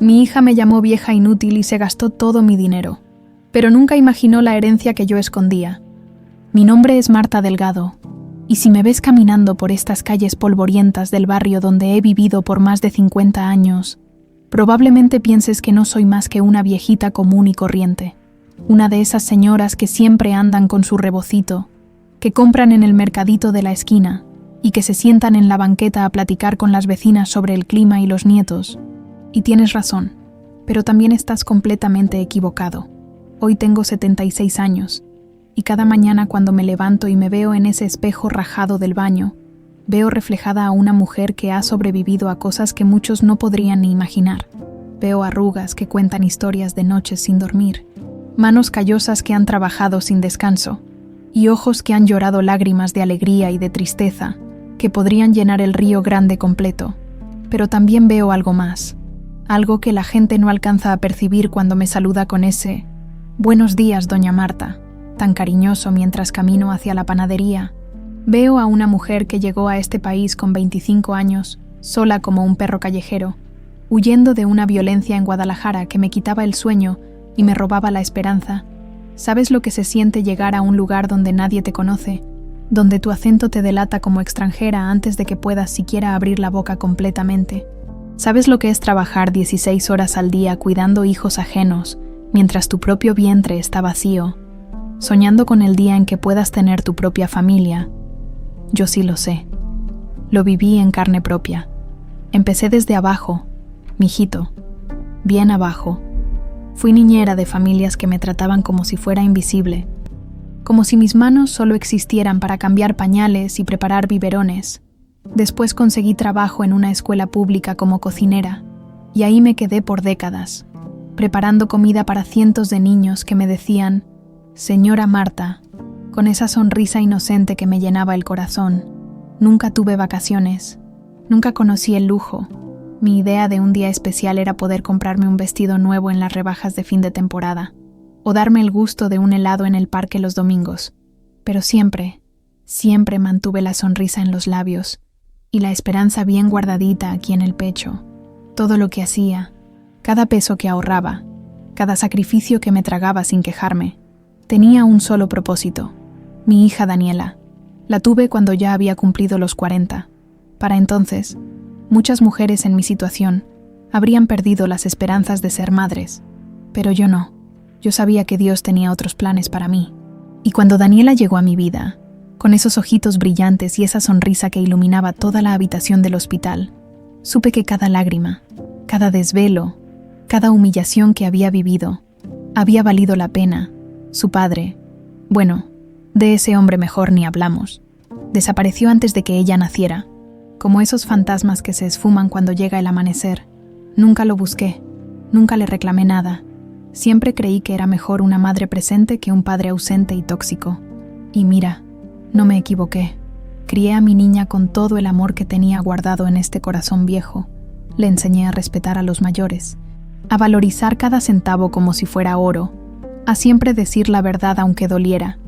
Mi hija me llamó vieja inútil y se gastó todo mi dinero, pero nunca imaginó la herencia que yo escondía. Mi nombre es Marta Delgado, y si me ves caminando por estas calles polvorientas del barrio donde he vivido por más de 50 años, probablemente pienses que no soy más que una viejita común y corriente, una de esas señoras que siempre andan con su rebocito, que compran en el mercadito de la esquina y que se sientan en la banqueta a platicar con las vecinas sobre el clima y los nietos. Y tienes razón, pero también estás completamente equivocado. Hoy tengo 76 años, y cada mañana cuando me levanto y me veo en ese espejo rajado del baño, veo reflejada a una mujer que ha sobrevivido a cosas que muchos no podrían ni imaginar. Veo arrugas que cuentan historias de noches sin dormir, manos callosas que han trabajado sin descanso, y ojos que han llorado lágrimas de alegría y de tristeza, que podrían llenar el río Grande completo. Pero también veo algo más, algo que la gente no alcanza a percibir cuando me saluda con ese «Buenos días, doña Marta», tan cariñoso mientras camino hacia la panadería. Veo a una mujer que llegó a este país con 25 años, sola como un perro callejero, huyendo de una violencia en Guadalajara que me quitaba el sueño y me robaba la esperanza. ¿Sabes lo que se siente llegar a un lugar donde nadie te conoce, donde tu acento te delata como extranjera antes de que puedas siquiera abrir la boca completamente? ¿Sabes lo que es trabajar 16 horas al día cuidando hijos ajenos, mientras tu propio vientre está vacío, soñando con el día en que puedas tener tu propia familia? Yo sí lo sé. Lo viví en carne propia. Empecé desde abajo, mijito, bien abajo. Fui niñera de familias que me trataban como si fuera invisible, como si mis manos solo existieran para cambiar pañales y preparar biberones. Después conseguí trabajo en una escuela pública como cocinera, y ahí me quedé por décadas, preparando comida para cientos de niños que me decían «Señora Marta», con esa sonrisa inocente que me llenaba el corazón. Nunca tuve vacaciones, nunca conocí el lujo. Mi idea de un día especial era poder comprarme un vestido nuevo en las rebajas de fin de temporada, o darme el gusto de un helado en el parque los domingos. Pero siempre mantuve la sonrisa en los labios y la esperanza bien guardadita aquí en el pecho. Todo lo que hacía, cada peso que ahorraba, cada sacrificio que me tragaba sin quejarme, tenía un solo propósito: mi hija Daniela. La tuve cuando ya había cumplido los 40. Para entonces, muchas mujeres en mi situación habrían perdido las esperanzas de ser madres, pero yo no. Yo sabía que Dios tenía otros planes para mí. Y cuando Daniela llegó a mi vida, con esos ojitos brillantes y esa sonrisa que iluminaba toda la habitación del hospital, supe que cada lágrima, cada desvelo, cada humillación que había vivido, había valido la pena. Su padre, bueno, de ese hombre mejor ni hablamos, desapareció antes de que ella naciera, como esos fantasmas que se esfuman cuando llega el amanecer. Nunca lo busqué, nunca le reclamé nada. Siempre creí que era mejor una madre presente que un padre ausente y tóxico. Y mira, no me equivoqué. Crié a mi niña con todo el amor que tenía guardado en este corazón viejo. Le enseñé a respetar a los mayores, a valorizar cada centavo como si fuera oro, a siempre decir la verdad aunque doliera,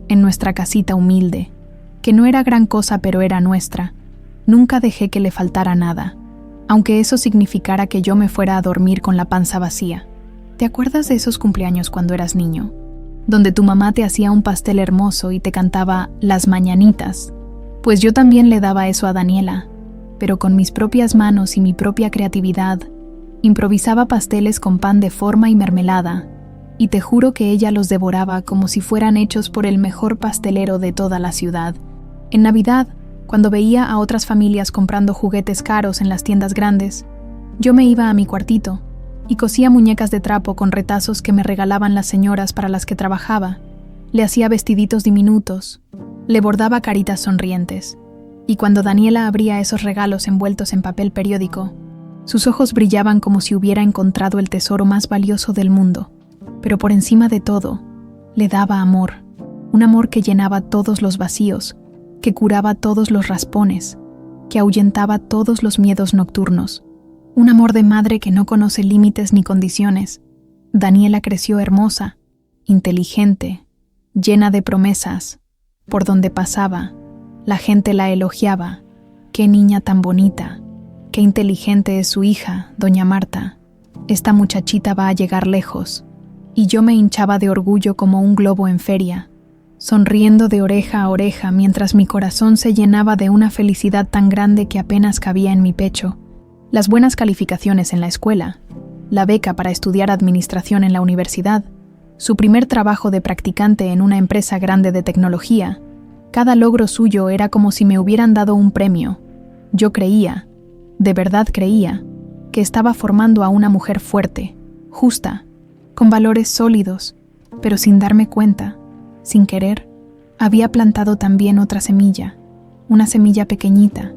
en nuestra casita humilde, que no era gran cosa pero era nuestra. Nunca dejé que le faltara nada, aunque eso significara que yo me fuera a dormir con la panza vacía. ¿Te acuerdas de esos cumpleaños cuando eras niño, donde tu mamá te hacía un pastel hermoso y te cantaba las mañanitas? Pues yo también le daba eso a Daniela, pero con mis propias manos y mi propia creatividad, improvisaba pasteles con pan de forma y mermelada, y te juro que ella los devoraba como si fueran hechos por el mejor pastelero de toda la ciudad. En Navidad, cuando veía a otras familias comprando juguetes caros en las tiendas grandes, yo me iba a mi cuartito y cosía muñecas de trapo con retazos que me regalaban las señoras para las que trabajaba. Le hacía vestiditos diminutos, le bordaba caritas sonrientes, y cuando Daniela abría esos regalos envueltos en papel periódico, sus ojos brillaban como si hubiera encontrado el tesoro más valioso del mundo. Pero por encima de todo, le daba amor, un amor que llenaba todos los vacíos, que curaba todos los raspones, que ahuyentaba todos los miedos nocturnos. Un amor de madre que no conoce límites ni condiciones. Daniela creció hermosa, inteligente, llena de promesas. Por donde pasaba, la gente la elogiaba. ¡Qué niña tan bonita! ¡Qué inteligente es su hija, doña Marta! esta muchachita va a llegar lejos. Y yo me hinchaba de orgullo como un globo en feria, sonriendo de oreja a oreja mientras mi corazón se llenaba de una felicidad tan grande que apenas cabía en mi pecho. Las buenas calificaciones en la escuela, la beca para estudiar administración en la universidad, su primer trabajo de practicante en una empresa grande de tecnología, cada logro suyo era como si me hubieran dado un premio. Yo creía, de verdad creía, que estaba formando a una mujer fuerte, justa, con valores sólidos, pero sin darme cuenta, sin querer, había plantado también otra semilla, una semilla pequeñita,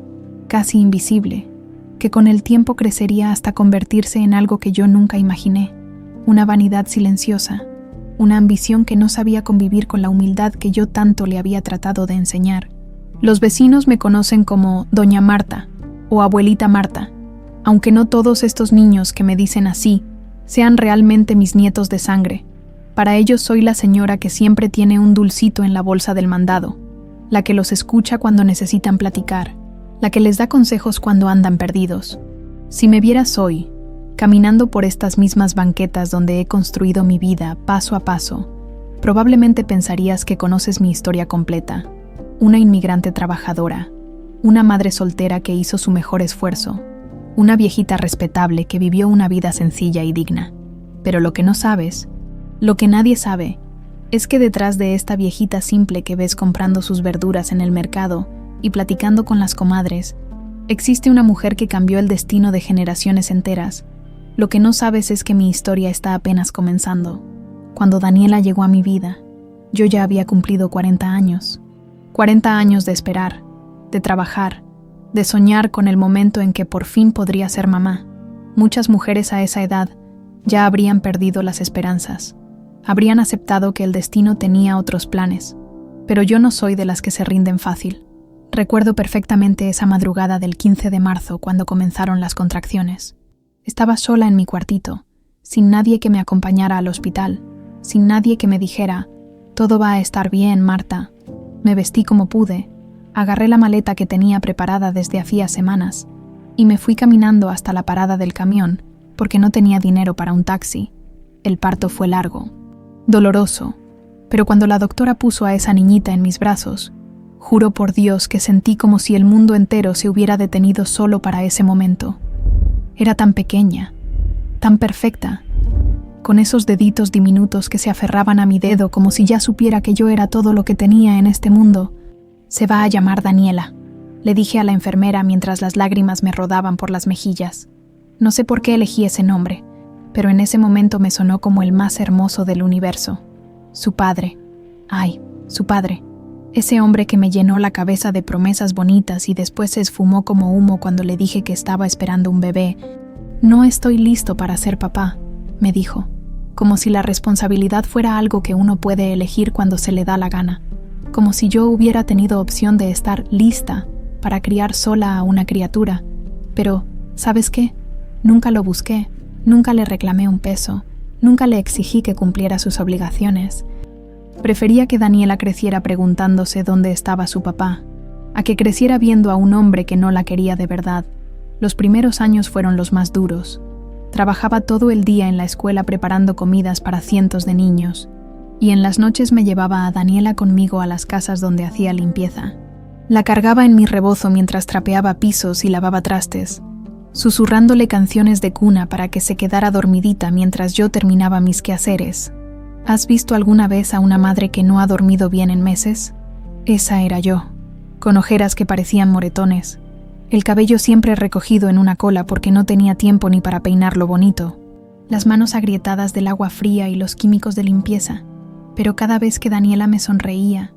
casi invisible, que con el tiempo crecería hasta convertirse en algo que yo nunca imaginé, una vanidad silenciosa, una ambición que no sabía convivir con la humildad que yo tanto le había tratado de enseñar. Los vecinos me conocen como Doña Marta o Abuelita Marta, aunque no todos estos niños que me dicen así sean realmente mis nietos de sangre. Para ellos soy la señora que siempre tiene un dulcito en la bolsa del mandado, la que los escucha cuando necesitan platicar, la que les da consejos cuando andan perdidos. Si me vieras hoy, caminando por estas mismas banquetas donde he construido mi vida paso a paso, probablemente pensarías que conoces mi historia completa. Una inmigrante trabajadora, una madre soltera que hizo su mejor esfuerzo, una viejita respetable que vivió una vida sencilla y digna. Pero lo que no sabes, lo que nadie sabe, es que detrás de esta viejita simple que ves comprando sus verduras en el mercado y platicando con las comadres, existe una mujer que cambió el destino de generaciones enteras. Lo que no sabes es que mi historia está apenas comenzando. Cuando Daniela llegó a mi vida, yo ya había cumplido 40 años. 40 años de esperar, de trabajar, de soñar con el momento en que por fin podría ser mamá. Muchas mujeres a esa edad ya habrían perdido las esperanzas. Habrían aceptado que el destino tenía otros planes. Pero yo no soy de las que se rinden fácil. Recuerdo perfectamente esa madrugada del 15 de marzo cuando comenzaron las contracciones. Estaba sola en mi cuartito, sin nadie que me acompañara al hospital, sin nadie que me dijera, «Todo va a estar bien, Marta». Me vestí como pude, agarré la maleta que tenía preparada desde hacía semanas y me fui caminando hasta la parada del camión porque no tenía dinero para un taxi. El parto fue largo, doloroso, pero cuando la doctora puso a esa niñita en mis brazos, juro por Dios que sentí como si el mundo entero se hubiera detenido solo para ese momento. Era tan pequeña, tan perfecta, con esos deditos diminutos que se aferraban a mi dedo como si ya supiera que yo era todo lo que tenía en este mundo. «Se va a llamar Daniela», le dije a la enfermera mientras las lágrimas me rodaban por las mejillas. No sé por qué elegí ese nombre, pero en ese momento me sonó como el más hermoso del universo. Su padre. Ay, su padre. Ese hombre que me llenó la cabeza de promesas bonitas y después se esfumó como humo cuando le dije que estaba esperando un bebé. «No estoy listo para ser papá», me dijo, como si la responsabilidad fuera algo que uno puede elegir cuando se le da la gana, como si yo hubiera tenido opción de estar lista para criar sola a una criatura. Pero, ¿sabes qué? Nunca lo busqué, nunca le reclamé un peso, nunca le exigí que cumpliera sus obligaciones. Prefería que Daniela creciera preguntándose dónde estaba su papá, a que creciera viendo a un hombre que no la quería de verdad. Los primeros años fueron los más duros. Trabajaba todo el día en la escuela preparando comidas para cientos de niños, y en las noches me llevaba a Daniela conmigo a las casas donde hacía limpieza. La cargaba en mi rebozo mientras trapeaba pisos y lavaba trastes, susurrándole canciones de cuna para que se quedara dormidita mientras yo terminaba mis quehaceres. ¿Has visto alguna vez a una madre que no ha dormido bien en meses? Esa era yo, con ojeras que parecían moretones, el cabello siempre recogido en una cola porque no tenía tiempo ni para peinarlo bonito, las manos agrietadas del agua fría y los químicos de limpieza. Pero cada vez que Daniela me sonreía,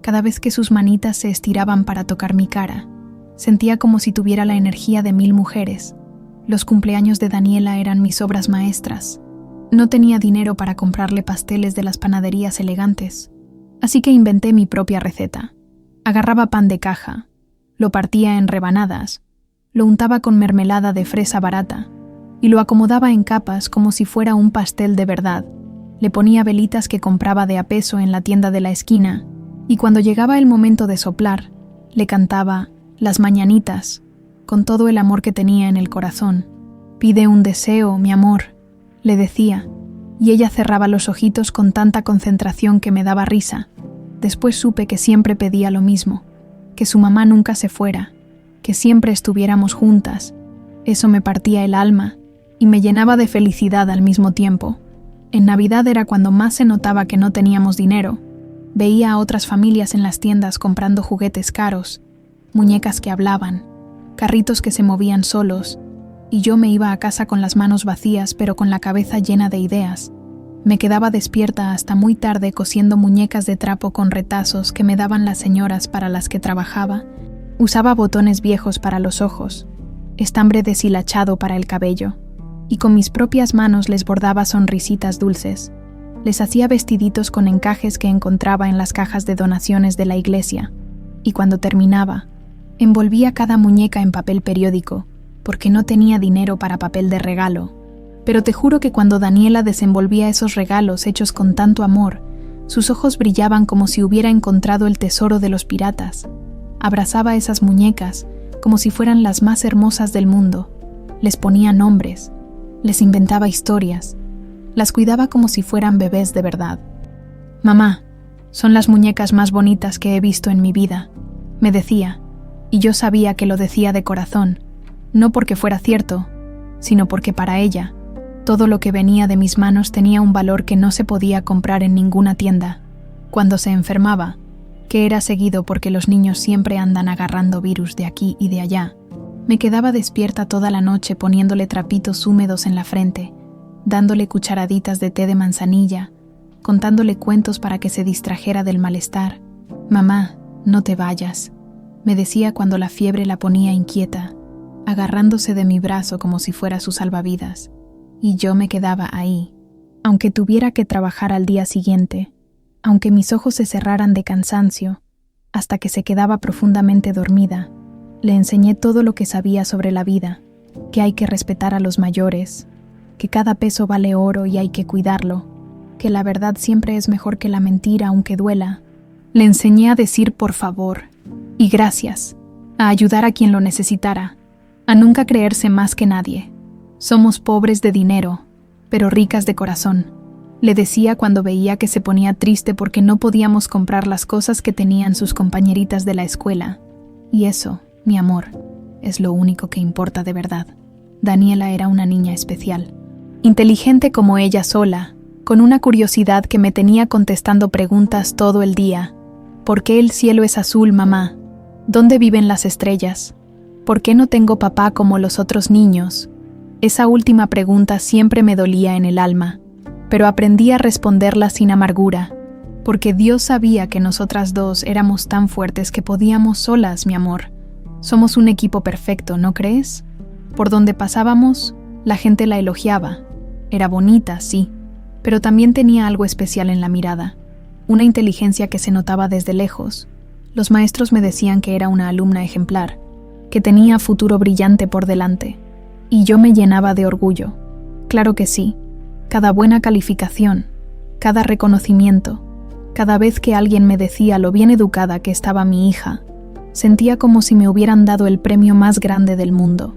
cada vez que sus manitas se estiraban para tocar mi cara, sentía como si tuviera la energía de 1000 mujeres. Los cumpleaños de Daniela eran mis obras maestras. No tenía dinero para comprarle pasteles de las panaderías elegantes, así que inventé mi propia receta. Agarraba pan de caja, lo partía en rebanadas, lo untaba con mermelada de fresa barata y lo acomodaba en capas como si fuera un pastel de verdad. Le ponía velitas que compraba de a peso en la tienda de la esquina y cuando llegaba el momento de soplar, le cantaba las mañanitas con todo el amor que tenía en el corazón. «Pide un deseo, mi amor», le decía, y ella cerraba los ojitos con tanta concentración que me daba risa. Después supe que siempre pedía lo mismo, que su mamá nunca se fuera, que siempre estuviéramos juntas. Eso me partía el alma y me llenaba de felicidad al mismo tiempo. En Navidad era cuando más se notaba que no teníamos dinero. Veía a otras familias en las tiendas comprando juguetes caros, muñecas que hablaban, carritos que se movían solos, y yo me iba a casa con las manos vacías pero con la cabeza llena de ideas. Me quedaba despierta hasta muy tarde cosiendo muñecas de trapo con retazos que me daban las señoras para las que trabajaba. Usaba botones viejos para los ojos, estambre deshilachado para el cabello, y con mis propias manos les bordaba sonrisitas dulces. Les hacía vestiditos con encajes que encontraba en las cajas de donaciones de la iglesia, y cuando terminaba, envolvía cada muñeca en papel periódico, porque no tenía dinero para papel de regalo. Pero te juro que cuando Daniela desenvolvía esos regalos hechos con tanto amor, sus ojos brillaban como si hubiera encontrado el tesoro de los piratas. Abrazaba esas muñecas como si fueran las más hermosas del mundo. Les ponía nombres, les inventaba historias, las cuidaba como si fueran bebés de verdad. «Mamá, son las muñecas más bonitas que he visto en mi vida», me decía, y yo sabía que lo decía de corazón, no porque fuera cierto, sino porque para ella, todo lo que venía de mis manos tenía un valor que no se podía comprar en ninguna tienda. Cuando se enfermaba, que era seguido porque los niños siempre andan agarrando virus de aquí y de allá, me quedaba despierta toda la noche poniéndole trapitos húmedos en la frente, dándole cucharaditas de té de manzanilla, contándole cuentos para que se distrajera del malestar. «Mamá, no te vayas», me decía cuando la fiebre la ponía inquieta, agarrándose de mi brazo como si fuera su salvavidas, y yo me quedaba ahí, aunque tuviera que trabajar al día siguiente, aunque mis ojos se cerraran de cansancio, hasta que se quedaba profundamente dormida. Le enseñé todo lo que sabía sobre la vida, que hay que respetar a los mayores, que cada peso vale oro y hay que cuidarlo, que la verdad siempre es mejor que la mentira aunque duela. Le enseñé a decir por favor y gracias, a ayudar a quien lo necesitara, a nunca creerse más que nadie. Somos pobres de dinero, pero ricas de corazón, le decía cuando veía que se ponía triste porque no podíamos comprar las cosas que tenían sus compañeritas de la escuela. Y eso, mi amor, es lo único que importa de verdad. Daniela era una niña especial, inteligente como ella sola, con una curiosidad que me tenía contestando preguntas todo el día. ¿Por qué el cielo es azul, mamá? ¿Dónde viven las estrellas? ¿Por qué no tengo papá como los otros niños? Esa última pregunta siempre me dolía en el alma, pero aprendí a responderla sin amargura, porque Dios sabía que nosotras dos éramos tan fuertes que podíamos solas, mi amor. Somos un equipo perfecto, ¿no crees? Por donde pasábamos, la gente la elogiaba. Era bonita, sí, pero también tenía algo especial en la mirada, una inteligencia que se notaba desde lejos. Los maestros me decían que era una alumna ejemplar, que tenía futuro brillante por delante, y yo me llenaba de orgullo. Claro que sí, cada buena calificación, cada reconocimiento, cada vez que alguien me decía lo bien educada que estaba mi hija, sentía como si me hubieran dado el premio más grande del mundo.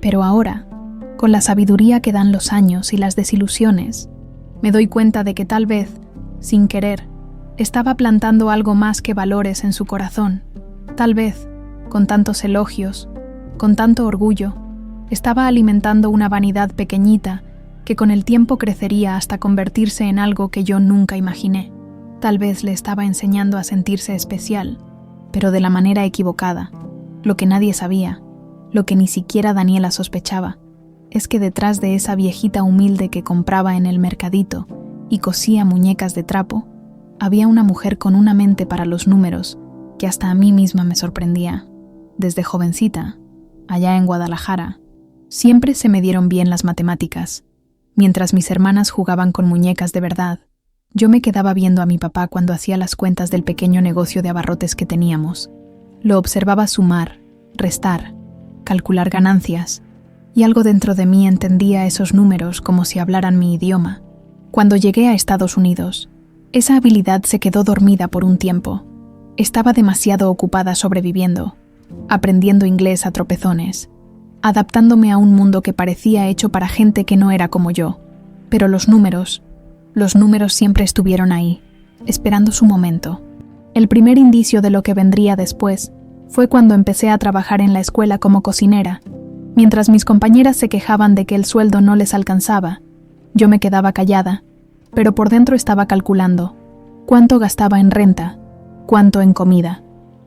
Pero ahora, con la sabiduría que dan los años y las desilusiones, me doy cuenta de que tal vez, sin querer, estaba plantando algo más que valores en su corazón. Tal vez, con tantos elogios, con tanto orgullo, estaba alimentando una vanidad pequeñita que con el tiempo crecería hasta convertirse en algo que yo nunca imaginé. Tal vez le estaba enseñando a sentirse especial, pero de la manera equivocada. Lo que nadie sabía, lo que ni siquiera Daniela sospechaba, es que detrás de esa viejita humilde que compraba en el mercadito y cosía muñecas de trapo, había una mujer con una mente para los números que hasta a mí misma me sorprendía. Desde jovencita, allá en Guadalajara, siempre se me dieron bien las matemáticas. Mientras mis hermanas jugaban con muñecas de verdad, yo me quedaba viendo a mi papá cuando hacía las cuentas del pequeño negocio de abarrotes que teníamos. Lo observaba sumar, restar, calcular ganancias, y algo dentro de mí entendía esos números como si hablaran mi idioma. Cuando llegué a Estados Unidos, esa habilidad se quedó dormida por un tiempo. Estaba demasiado ocupada sobreviviendo, aprendiendo inglés a tropezones, adaptándome a un mundo que parecía hecho para gente que no era como yo. Pero los números siempre estuvieron ahí, esperando su momento. El primer indicio de lo que vendría después fue cuando empecé a trabajar en la escuela como cocinera. Mientras mis compañeras se quejaban de que el sueldo no les alcanzaba, yo me quedaba callada, pero por dentro estaba calculando cuánto gastaba en renta, cuánto en comida,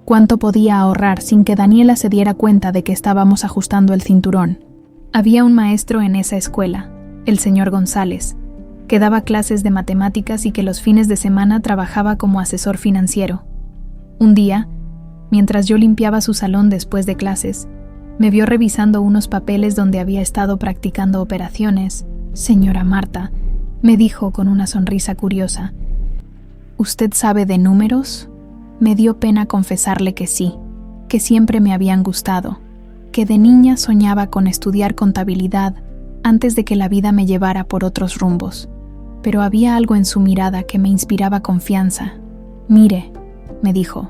cuánto podía ahorrar sin que Daniela se diera cuenta de que estábamos ajustando el cinturón. Había un maestro en esa escuela, el señor González, que daba clases de matemáticas y que los fines de semana trabajaba como asesor financiero. Un día, mientras yo limpiaba su salón después de clases, me vio revisando unos papeles donde había estado practicando operaciones. «Señora Marta», me dijo con una sonrisa curiosa, «¿usted sabe de números?». Me dio pena confesarle que sí, que siempre me habían gustado, que de niña soñaba con estudiar contabilidad antes de que la vida me llevara por otros rumbos. Pero había algo en su mirada que me inspiraba confianza. «Mire», me dijo,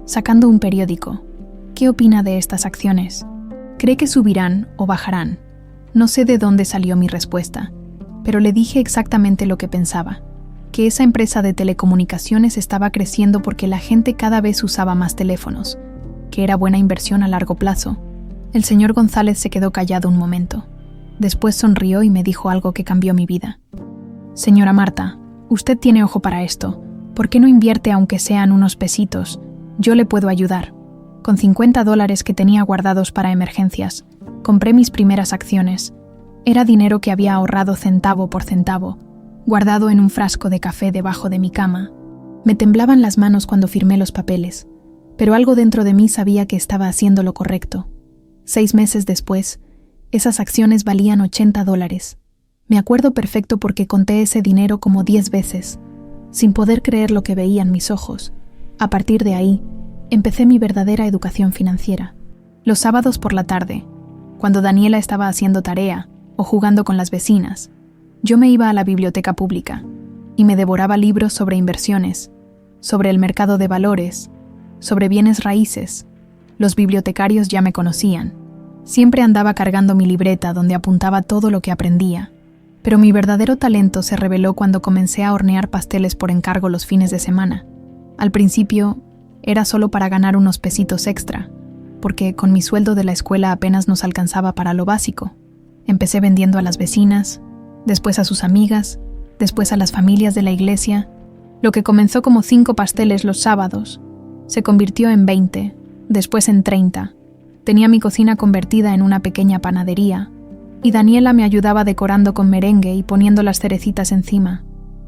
sacando un periódico, «¿qué opina de estas acciones? ¿Cree que subirán o bajarán?». No sé de dónde salió mi respuesta, pero le dije exactamente lo que pensaba, que esa empresa de telecomunicaciones estaba creciendo porque la gente cada vez usaba más teléfonos, que era buena inversión a largo plazo. El señor González se quedó callado un momento. Después sonrió y me dijo algo que cambió mi vida. «Señora Marta, usted tiene ojo para esto. ¿Por qué no invierte aunque sean unos pesitos? Yo le puedo ayudar». Con $50 que tenía guardados para emergencias, compré mis primeras acciones. Era dinero que había ahorrado centavo por centavo, guardado en un frasco de café debajo de mi cama. Me temblaban las manos cuando firmé los papeles, pero algo dentro de mí sabía que estaba haciendo lo correcto. 6 meses después, esas acciones valían $80. Me acuerdo perfecto porque conté ese dinero como 10 veces, sin poder creer lo que veía en mis ojos. A partir de ahí, empecé mi verdadera educación financiera. Los sábados por la tarde, cuando Daniela estaba haciendo tarea o jugando con las vecinas, yo me iba a la biblioteca pública y me devoraba libros sobre inversiones, sobre el mercado de valores, sobre bienes raíces. Los bibliotecarios ya me conocían. Siempre andaba cargando mi libreta donde apuntaba todo lo que aprendía. Pero mi verdadero talento se reveló cuando comencé a hornear pasteles por encargo los fines de semana. Al principio, era solo para ganar unos pesitos extra, porque con mi sueldo de la escuela apenas nos alcanzaba para lo básico. Empecé vendiendo a las vecinas, después a sus amigas, después a las familias de la iglesia. Lo que comenzó como 5 pasteles los sábados, se convirtió en 20, después en 30. Tenía mi cocina convertida en una pequeña panadería, y Daniela me ayudaba decorando con merengue y poniendo las cerecitas encima.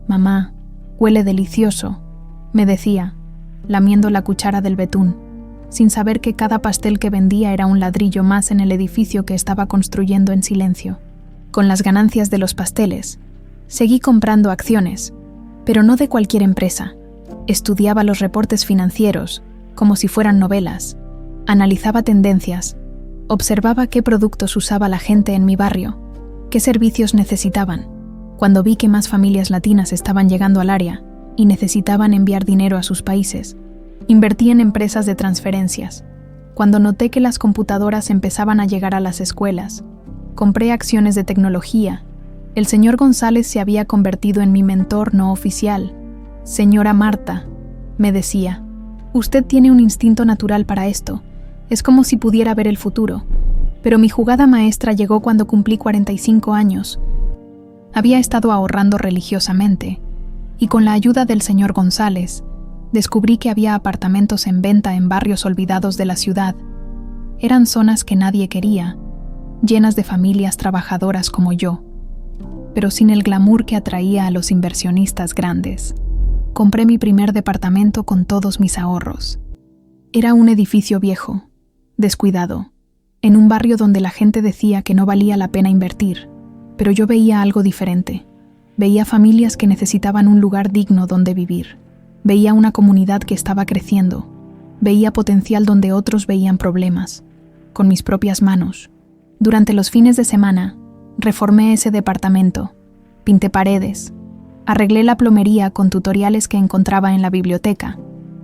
«Mamá, huele delicioso», me decía, lamiendo la cuchara del betún, sin saber que cada pastel que vendía era un ladrillo más en el edificio que estaba construyendo en silencio. Con las ganancias de los pasteles, seguí comprando acciones, pero no de cualquier empresa. Estudiaba los reportes financieros, como si fueran novelas, analizaba tendencias, observaba qué productos usaba la gente en mi barrio, qué servicios necesitaban. Cuando vi que más familias latinas estaban llegando al área y necesitaban enviar dinero a sus países, invertí en empresas de transferencias. Cuando noté que las computadoras empezaban a llegar a las escuelas, compré acciones de tecnología. El señor González se había convertido en mi mentor no oficial. «Señora Marta», me decía, «usted tiene un instinto natural para esto. Es como si pudiera ver el futuro». Pero mi jugada maestra llegó cuando cumplí 45 años. Había estado ahorrando religiosamente, y con la ayuda del señor González, descubrí que había apartamentos en venta en barrios olvidados de la ciudad. Eran zonas que nadie quería, llenas de familias trabajadoras como yo, pero sin el glamour que atraía a los inversionistas grandes. Compré mi primer departamento con todos mis ahorros. Era un edificio viejo, descuidado, en un barrio donde la gente decía que no valía la pena invertir, pero yo veía algo diferente. Veía familias que necesitaban un lugar digno donde vivir. Veía una comunidad que estaba creciendo. Veía potencial donde otros veían problemas. Con mis propias manos, durante los fines de semana, reformé ese departamento, pinté paredes, arreglé la plomería con tutoriales que encontraba en la biblioteca,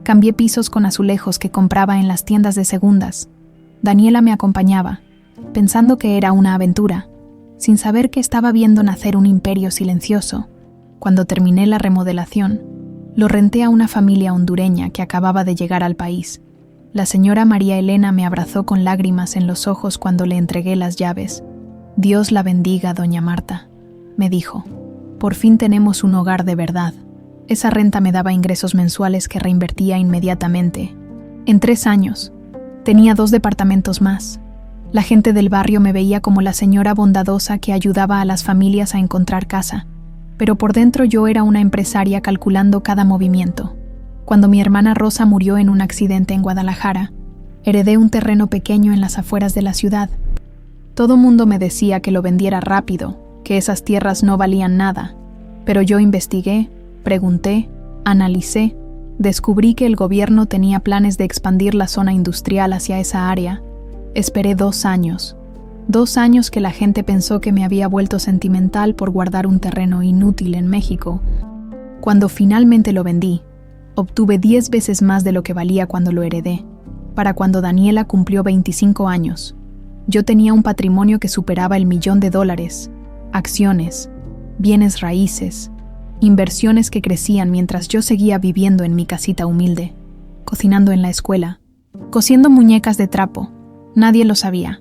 cambié pisos con azulejos que compraba en las tiendas de segundas. Daniela me acompañaba, pensando que era una aventura. sin saber que estaba viendo nacer un imperio silencioso. Cuando terminé la remodelación, lo renté a una familia hondureña que acababa de llegar al país. La señora María Elena me abrazó con lágrimas en los ojos cuando le entregué las llaves. «Dios la bendiga, doña Marta», me dijo. «Por fin tenemos un hogar de verdad». Esa renta me daba ingresos mensuales que reinvertía inmediatamente. En 3 años, tenía 2 departamentos más. La gente del barrio me veía como la señora bondadosa que ayudaba a las familias a encontrar casa, pero por dentro yo era una empresaria calculando cada movimiento. Cuando mi hermana Rosa murió en un accidente en Guadalajara, heredé un terreno pequeño en las afueras de la ciudad. Todo mundo me decía que lo vendiera rápido, que esas tierras no valían nada, pero yo investigué, pregunté, analicé, descubrí que el gobierno tenía planes de expandir la zona industrial hacia esa área. Esperé 2 años. 2 años que la gente pensó que me había vuelto sentimental por guardar un terreno inútil en México. Cuando finalmente lo vendí, obtuve 10 veces más de lo que valía cuando lo heredé. Para cuando Daniela cumplió 25 años, yo tenía un patrimonio que superaba el $1.000.000, acciones, bienes raíces, inversiones que crecían mientras yo seguía viviendo en mi casita humilde, cocinando en la escuela, cosiendo muñecas de trapo. Nadie lo sabía,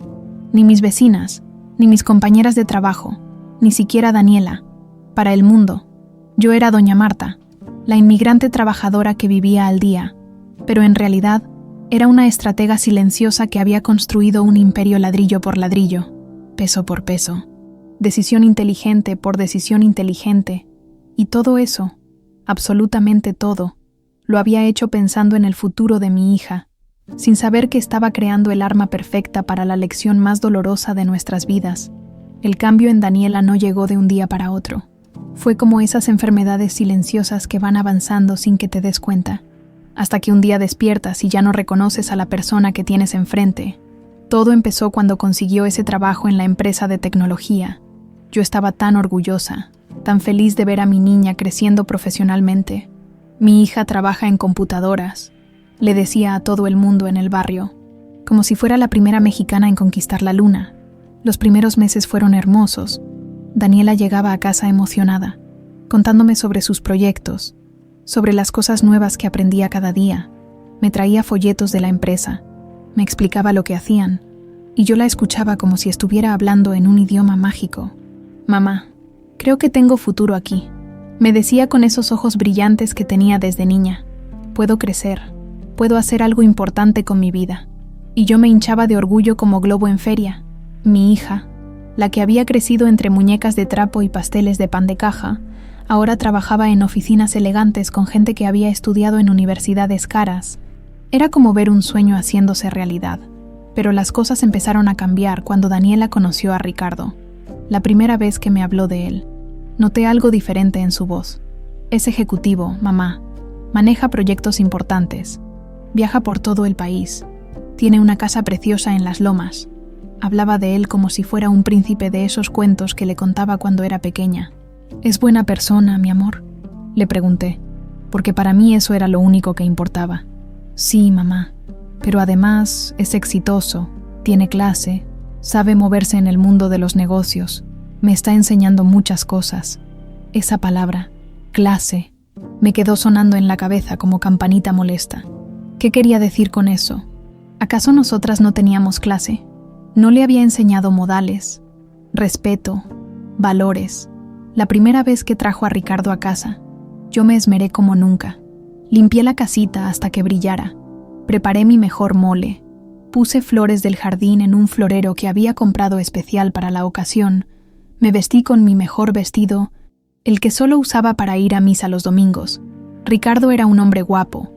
ni mis vecinas, ni mis compañeras de trabajo, ni siquiera Daniela. Para el mundo, yo era doña Marta, la inmigrante trabajadora que vivía al día, pero en realidad era una estratega silenciosa que había construido un imperio ladrillo por ladrillo, peso por peso, decisión inteligente por decisión inteligente, y todo eso, absolutamente todo, lo había hecho pensando en el futuro de mi hija, sin saber que estaba creando el arma perfecta para la lección más dolorosa de nuestras vidas. El cambio en Daniela no llegó de un día para otro. Fue como esas enfermedades silenciosas que van avanzando sin que te des cuenta, hasta que un día despiertas y ya no reconoces a la persona que tienes enfrente. Todo empezó cuando consiguió ese trabajo en la empresa de tecnología. Yo estaba tan orgullosa, tan feliz de ver a mi niña creciendo profesionalmente. Mi hija trabaja en computadoras, le decía a todo el mundo en el barrio, como si fuera la primera mexicana en conquistar la luna. Los primeros meses fueron hermosos. Daniela llegaba a casa emocionada, contándome sobre sus proyectos, sobre las cosas nuevas que aprendía cada día. Me traía folletos de la empresa, me explicaba lo que hacían, y yo la escuchaba como si estuviera hablando en un idioma mágico. «Mamá, creo que tengo futuro aquí», me decía con esos ojos brillantes que tenía desde niña. «Puedo crecer, puedo hacer algo importante con mi vida». Y yo me hinchaba de orgullo como globo en feria. Mi hija, la que había crecido entre muñecas de trapo y pasteles de pan de caja, ahora trabajaba en oficinas elegantes con gente que había estudiado en universidades caras. Era como ver un sueño haciéndose realidad. Pero las cosas empezaron a cambiar cuando Daniela conoció a Ricardo. La primera vez que me habló de él, noté algo diferente en su voz. Es ejecutivo, mamá. Maneja proyectos importantes. Viaja por todo el país. Tiene una casa preciosa en las lomas. Hablaba de él como si fuera un príncipe de esos cuentos que le contaba cuando era pequeña. ¿Es buena persona, mi amor?, le pregunté, porque para mí eso era lo único que importaba. Sí, mamá, pero además es exitoso, tiene clase, sabe moverse en el mundo de los negocios, me está enseñando muchas cosas. Esa palabra, clase, me quedó sonando en la cabeza como campanita molesta. ¿Qué quería decir con eso? ¿Acaso nosotras no teníamos clase? ¿No le había enseñado modales, respeto, valores? La primera vez que trajo a Ricardo a casa, yo me esmeré como nunca. Limpié la casita hasta que brillara. Preparé mi mejor mole. Puse flores del jardín en un florero que había comprado especial para la ocasión. Me vestí con mi mejor vestido, el que solo usaba para ir a misa los domingos. Ricardo era un hombre guapo,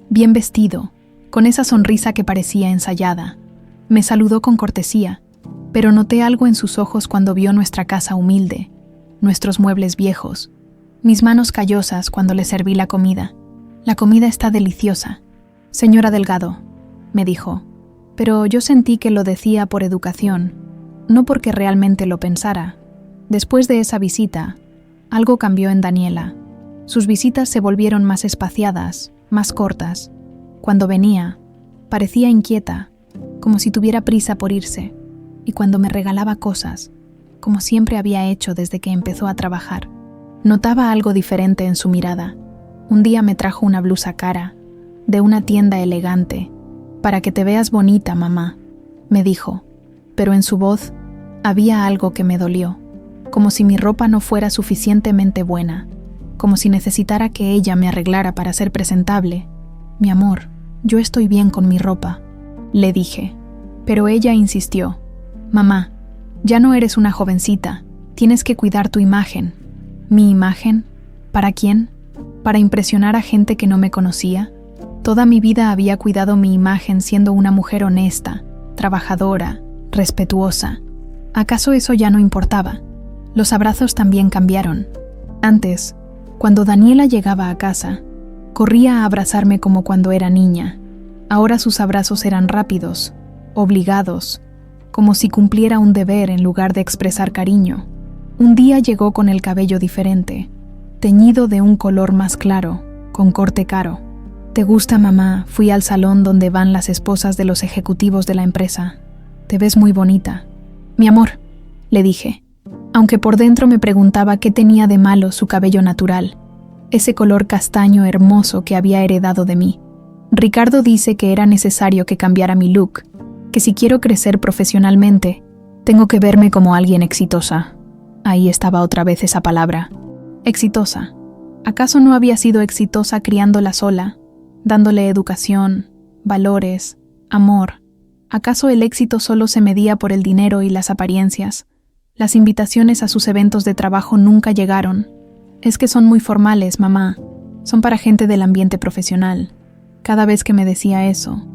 bien vestido, con esa sonrisa que parecía ensayada. Me saludó con cortesía, pero noté algo en sus ojos cuando vio nuestra casa humilde, nuestros muebles viejos, mis manos callosas cuando le serví la comida. La comida está deliciosa, señora Delgado, me dijo, pero yo sentí que lo decía por educación, no porque realmente lo pensara. Después de esa visita, algo cambió en Daniela. Sus visitas se volvieron más espaciadas, más cortas. Cuando venía, parecía inquieta, como si tuviera prisa por irse, y cuando me regalaba cosas, como siempre había hecho desde que empezó a trabajar. Notaba algo diferente en su mirada. Un día me trajo una blusa cara, de una tienda elegante. «Para que te veas bonita, mamá», me dijo, pero en su voz había algo que me dolió, como si mi ropa no fuera suficientemente buena, como si necesitara que ella me arreglara para ser presentable. «Mi amor, yo estoy bien con mi ropa», le dije, pero ella insistió. «Mamá, ya no eres una jovencita, tienes que cuidar tu imagen». ¿Mi imagen? ¿Para quién? ¿Para impresionar a gente que no me conocía? Toda mi vida había cuidado mi imagen siendo una mujer honesta, trabajadora, respetuosa. ¿Acaso eso ya no importaba? Los abrazos también cambiaron. Antes, cuando Daniela llegaba a casa, corría a abrazarme como cuando era niña. Ahora sus abrazos eran rápidos, obligados, como si cumpliera un deber en lugar de expresar cariño. Un día llegó con el cabello diferente, teñido de un color más claro, con corte caro. «¿Te gusta, mamá? Fui al salón donde van las esposas de los ejecutivos de la empresa. Te ves muy bonita». «Mi amor», le dije, aunque por dentro me preguntaba qué tenía de malo su cabello natural, ese color castaño hermoso que había heredado de mí. Ricardo dice que era necesario que cambiara mi look, que si quiero crecer profesionalmente, tengo que verme como alguien exitosa. Ahí estaba otra vez esa palabra. Exitosa. ¿Acaso no había sido exitosa criándola sola, dándole educación, valores, amor? ¿Acaso el éxito solo se medía por el dinero y las apariencias? Las invitaciones a sus eventos de trabajo nunca llegaron. «Es que son muy formales, mamá. Son para gente del ambiente profesional». Cada vez que me decía eso,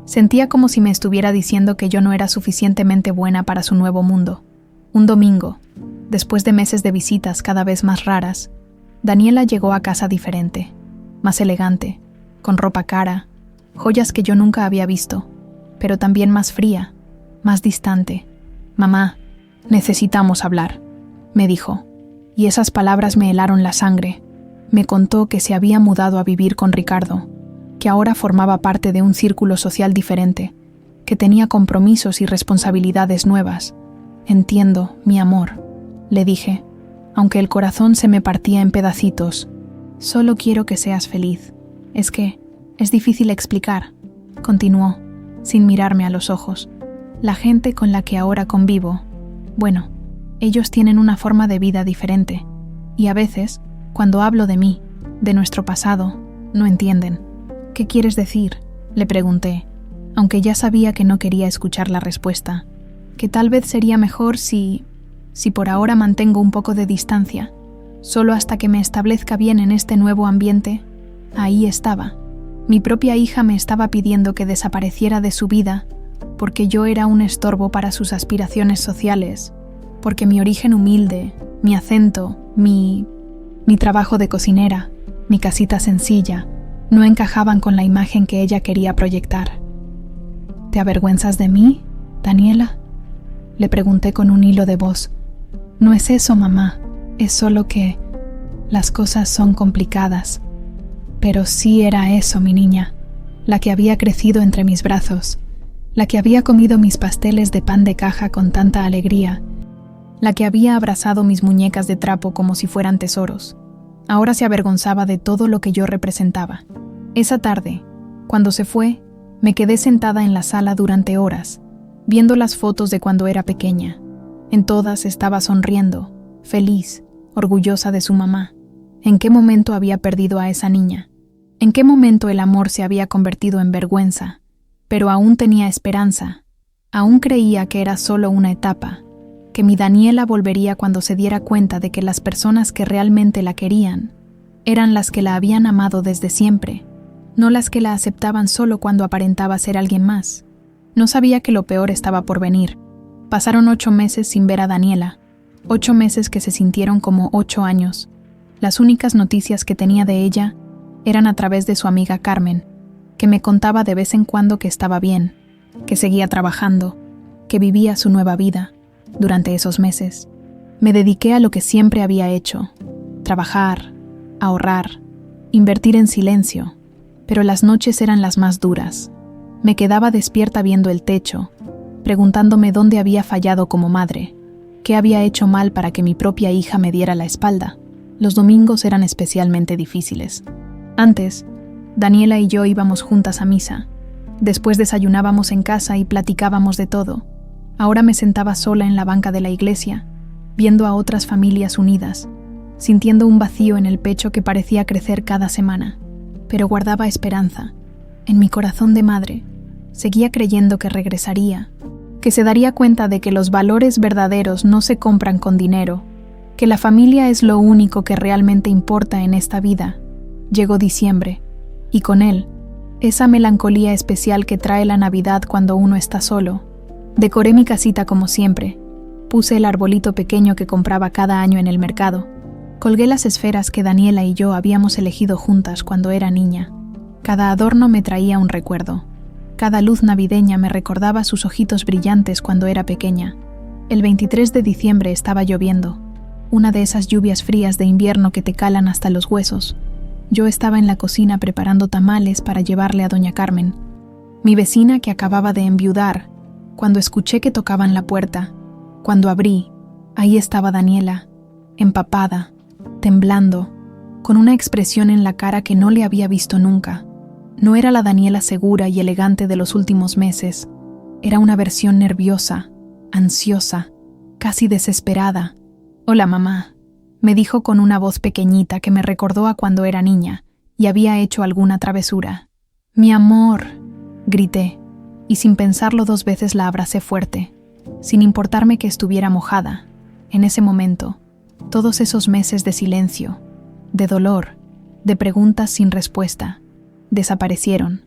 sentía como si me estuviera diciendo que yo no era suficientemente buena para su nuevo mundo. Un domingo, después de meses de visitas cada vez más raras, Daniela llegó a casa diferente, más elegante, con ropa cara, joyas que yo nunca había visto, pero también más fría, más distante. «Mamá, necesitamos hablar», me dijo, y esas palabras me helaron la sangre. Me contó que se había mudado a vivir con Ricardo, que ahora formaba parte de un círculo social diferente, que tenía compromisos y responsabilidades nuevas. «Entiendo, mi amor», le dije, aunque el corazón se me partía en pedacitos. «Solo quiero que seas feliz. Es que es difícil explicar», continuó, sin mirarme a los ojos. «La gente con la que ahora convivo, bueno, ellos tienen una forma de vida diferente, y a veces, cuando hablo de mí, de nuestro pasado, no entienden». «¿Qué quieres decir?», le pregunté, aunque ya sabía que no quería escuchar la respuesta. «Que tal vez sería mejor si por ahora mantengo un poco de distancia, solo hasta que me establezca bien en este nuevo ambiente». Ahí estaba. Mi propia hija me estaba pidiendo que desapareciera de su vida porque yo era un estorbo para sus aspiraciones sociales, porque mi origen humilde, mi acento, mi trabajo de cocinera, mi casita sencilla, no encajaban con la imagen que ella quería proyectar. «¿Te avergüenzas de mí, Daniela?», le pregunté con un hilo de voz. «No es eso, mamá, es solo que las cosas son complicadas». Pero sí era eso, mi niña, la que había crecido entre mis brazos, la que había comido mis pasteles de pan de caja con tanta alegría, la que había abrazado mis muñecas de trapo como si fueran tesoros. Ahora se avergonzaba de todo lo que yo representaba. Esa tarde, cuando se fue, me quedé sentada en la sala durante horas, viendo las fotos de cuando era pequeña. En todas estaba sonriendo, feliz, orgullosa de su mamá. ¿En qué momento había perdido a esa niña? ¿En qué momento el amor se había convertido en vergüenza? Pero aún tenía esperanza. Aún creía que era solo una etapa, que mi Daniela volvería cuando se diera cuenta de que las personas que realmente la querían eran las que la habían amado desde siempre, no las que la aceptaban solo cuando aparentaba ser alguien más. No sabía que lo peor estaba por venir. Pasaron 8 meses sin ver a Daniela, 8 meses que se sintieron como 8 años. Las únicas noticias que tenía de ella eran a través de su amiga Carmen, que me contaba de vez en cuando que estaba bien, que seguía trabajando, que vivía su nueva vida. Durante esos meses, me dediqué a lo que siempre había hecho: trabajar, ahorrar, invertir en silencio, pero las noches eran las más duras. Me quedaba despierta viendo el techo, preguntándome dónde había fallado como madre. ¿Qué había hecho mal para que mi propia hija me diera la espalda? Los domingos eran especialmente difíciles. Antes, Daniela y yo íbamos juntas a misa. Después desayunábamos en casa y platicábamos de todo. Ahora me sentaba sola en la banca de la iglesia, viendo a otras familias unidas, sintiendo un vacío en el pecho que parecía crecer cada semana, pero guardaba esperanza. En mi corazón de madre, seguía creyendo que regresaría, que se daría cuenta de que los valores verdaderos no se compran con dinero, que la familia es lo único que realmente importa en esta vida. Llegó diciembre, y con él, esa melancolía especial que trae la Navidad cuando uno está solo. Decoré mi casita como siempre. Puse el arbolito pequeño que compraba cada año en el mercado. Colgué las esferas que Daniela y yo habíamos elegido juntas cuando era niña. Cada adorno me traía un recuerdo. Cada luz navideña me recordaba sus ojitos brillantes cuando era pequeña. El 23 de diciembre estaba lloviendo, una de esas lluvias frías de invierno que te calan hasta los huesos. Yo estaba en la cocina preparando tamales para llevarle a doña Carmen, mi vecina que acababa de enviudar, cuando escuché que tocaban la puerta. Cuando abrí, ahí estaba Daniela, empapada, temblando, con una expresión en la cara que no le había visto nunca. No era la Daniela segura y elegante de los últimos meses. Era una versión nerviosa, ansiosa, casi desesperada. «Hola, mamá», me dijo con una voz pequeñita que me recordó a cuando era niña y había hecho alguna travesura. «Mi amor», grité, y sin pensarlo 2 veces la abracé fuerte, sin importarme que estuviera mojada. En ese momento, todos esos meses de silencio, de dolor, de preguntas sin respuesta, desaparecieron.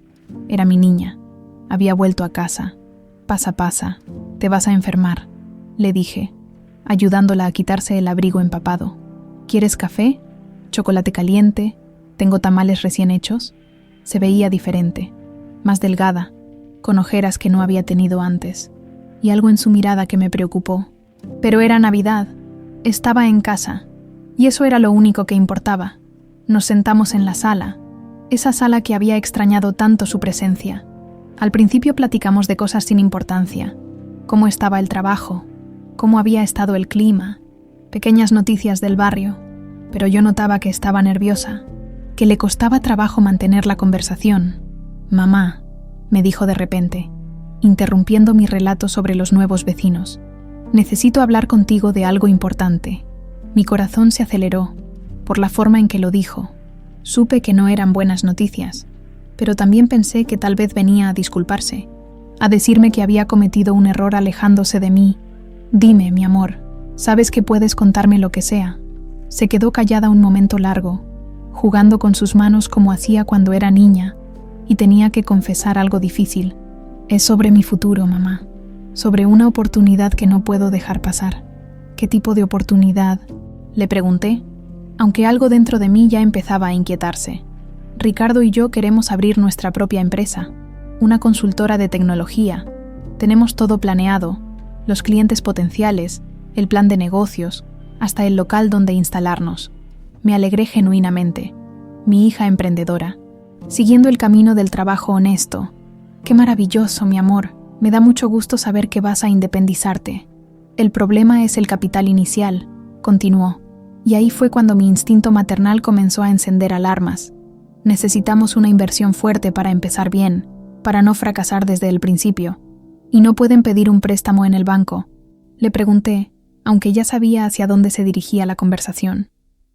Era mi niña. Había vuelto a casa. Pasa, te vas a enfermar», le dije, ayudándola a quitarse el abrigo empapado. «¿Quieres café? ¿Chocolate caliente? ¿Tengo tamales recién hechos?» Se veía diferente, más delgada, con ojeras que no había tenido antes, y algo en su mirada que me preocupó. Pero era Navidad. Estaba en casa, y eso era lo único que importaba. Nos sentamos en la sala, esa sala que había extrañado tanto su presencia. Al principio platicamos de cosas sin importancia, cómo estaba el trabajo, cómo había estado el clima, pequeñas noticias del barrio, pero yo notaba que estaba nerviosa, que le costaba trabajo mantener la conversación. «Mamá», me dijo de repente, interrumpiendo mi relato sobre los nuevos vecinos, «necesito hablar contigo de algo importante». Mi corazón se aceleró, por la forma en que lo dijo. Supe que no eran buenas noticias, pero también pensé que tal vez venía a disculparse, a decirme que había cometido un error alejándose de mí. «Dime, mi amor, sabes que puedes contarme lo que sea». Se quedó callada un momento largo, jugando con sus manos como hacía cuando era niña, y tenía que confesar algo difícil. «Es sobre mi futuro, mamá, sobre una oportunidad que no puedo dejar pasar». «¿Qué tipo de oportunidad?», le pregunté, aunque algo dentro de mí ya empezaba a inquietarse. «Ricardo y yo queremos abrir nuestra propia empresa, una consultora de tecnología. Tenemos todo planeado, los clientes potenciales, el plan de negocios, hasta el local donde instalarnos». Me alegré genuinamente. Mi hija emprendedora, siguiendo el camino del trabajo honesto. «Qué maravilloso, mi amor. Me da mucho gusto saber que vas a independizarte. El problema es el capital inicial», continuó. Y ahí fue cuando mi instinto maternal comenzó a encender alarmas. «Necesitamos una inversión fuerte para empezar bien, para no fracasar desde el principio. ¿Y no pueden pedir un préstamo en el banco?», le pregunté, aunque ya sabía hacia dónde se dirigía la conversación.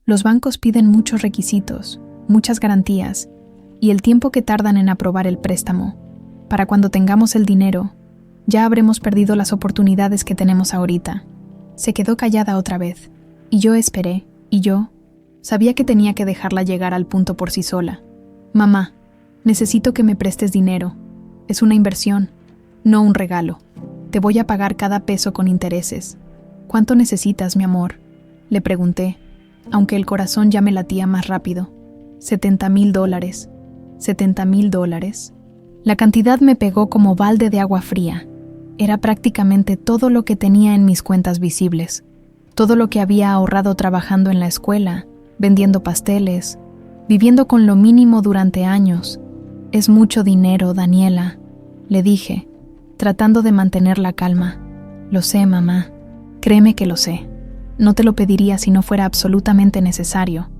«Los bancos piden muchos requisitos, muchas garantías, y el tiempo que tardan en aprobar el préstamo. Para cuando tengamos el dinero, ya habremos perdido las oportunidades que tenemos ahorita». Se quedó callada otra vez, y yo esperé, y yo sabía que tenía que dejarla llegar al punto por sí sola. «Mamá, necesito que me prestes dinero. Es una inversión, no un regalo. Te voy a pagar cada peso con intereses». «¿Cuánto necesitas, mi amor?», le pregunté, aunque el corazón ya me latía más rápido. $70,000. $70,000. La cantidad me pegó como balde de agua fría. Era prácticamente todo lo que tenía en mis cuentas visibles, todo lo que había ahorrado trabajando en la escuela, vendiendo pasteles, viviendo con lo mínimo durante años. «Es mucho dinero, Daniela», le dije, tratando de mantener la calma. «Lo sé, mamá». Créeme que lo sé. No te lo pediría si no fuera absolutamente necesario,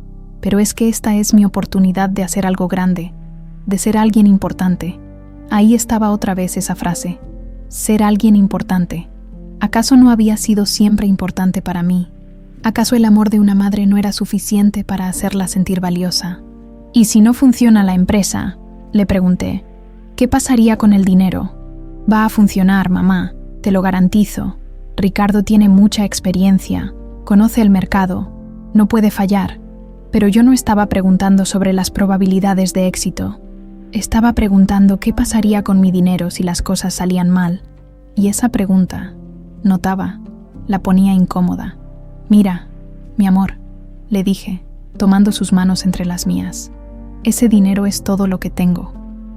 pero es que esta es mi oportunidad de hacer algo grande, de ser alguien importante. Ahí estaba otra vez esa frase, ser alguien importante. ¿Acaso no había sido siempre importante para mí? ¿Acaso el amor de una madre no era suficiente para hacerla sentir valiosa? ¿Y si no funciona la empresa?, le pregunté. ¿Qué pasaría con el dinero? Va a funcionar, mamá, te lo garantizo. Ricardo tiene mucha experiencia, conoce el mercado, no puede fallar. Pero yo no estaba preguntando sobre las probabilidades de éxito. Estaba preguntando qué pasaría con mi dinero si las cosas salían mal. Y esa pregunta, notaba, la ponía incómoda. Mira, mi amor, le dije, tomando sus manos entre las mías. Ese dinero es todo lo que tengo.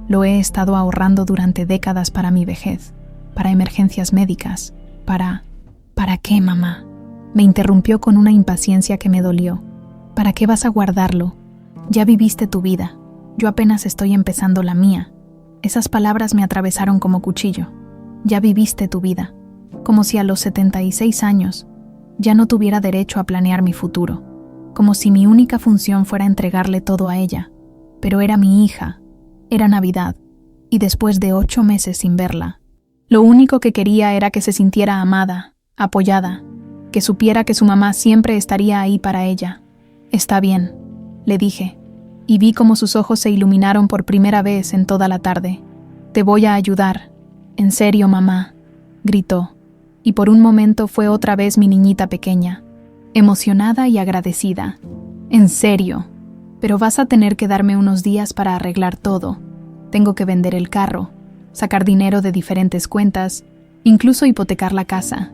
Lo he estado ahorrando durante décadas para mi vejez, para emergencias médicas, ¿Para qué, mamá? Me interrumpió con una impaciencia que me dolió. ¿Para qué vas a guardarlo? Ya viviste tu vida. Yo apenas estoy empezando la mía. Esas palabras me atravesaron como cuchillo. Ya viviste tu vida. Como si a los 76 años ya no tuviera derecho a planear mi futuro. Como si mi única función fuera entregarle todo a ella. Pero era mi hija. Era Navidad. Y después de 8 meses sin verla, lo único que quería era que se sintiera amada, apoyada, que supiera que su mamá siempre estaría ahí para ella. Está bien, le dije, y vi cómo sus ojos se iluminaron por primera vez en toda la tarde. Te voy a ayudar. En serio, mamá, gritó, y por un momento fue otra vez mi niñita pequeña, emocionada y agradecida. En serio, pero vas a tener que darme unos días para arreglar todo. Tengo que vender el carro, sacar dinero de diferentes cuentas, incluso hipotecar la casa.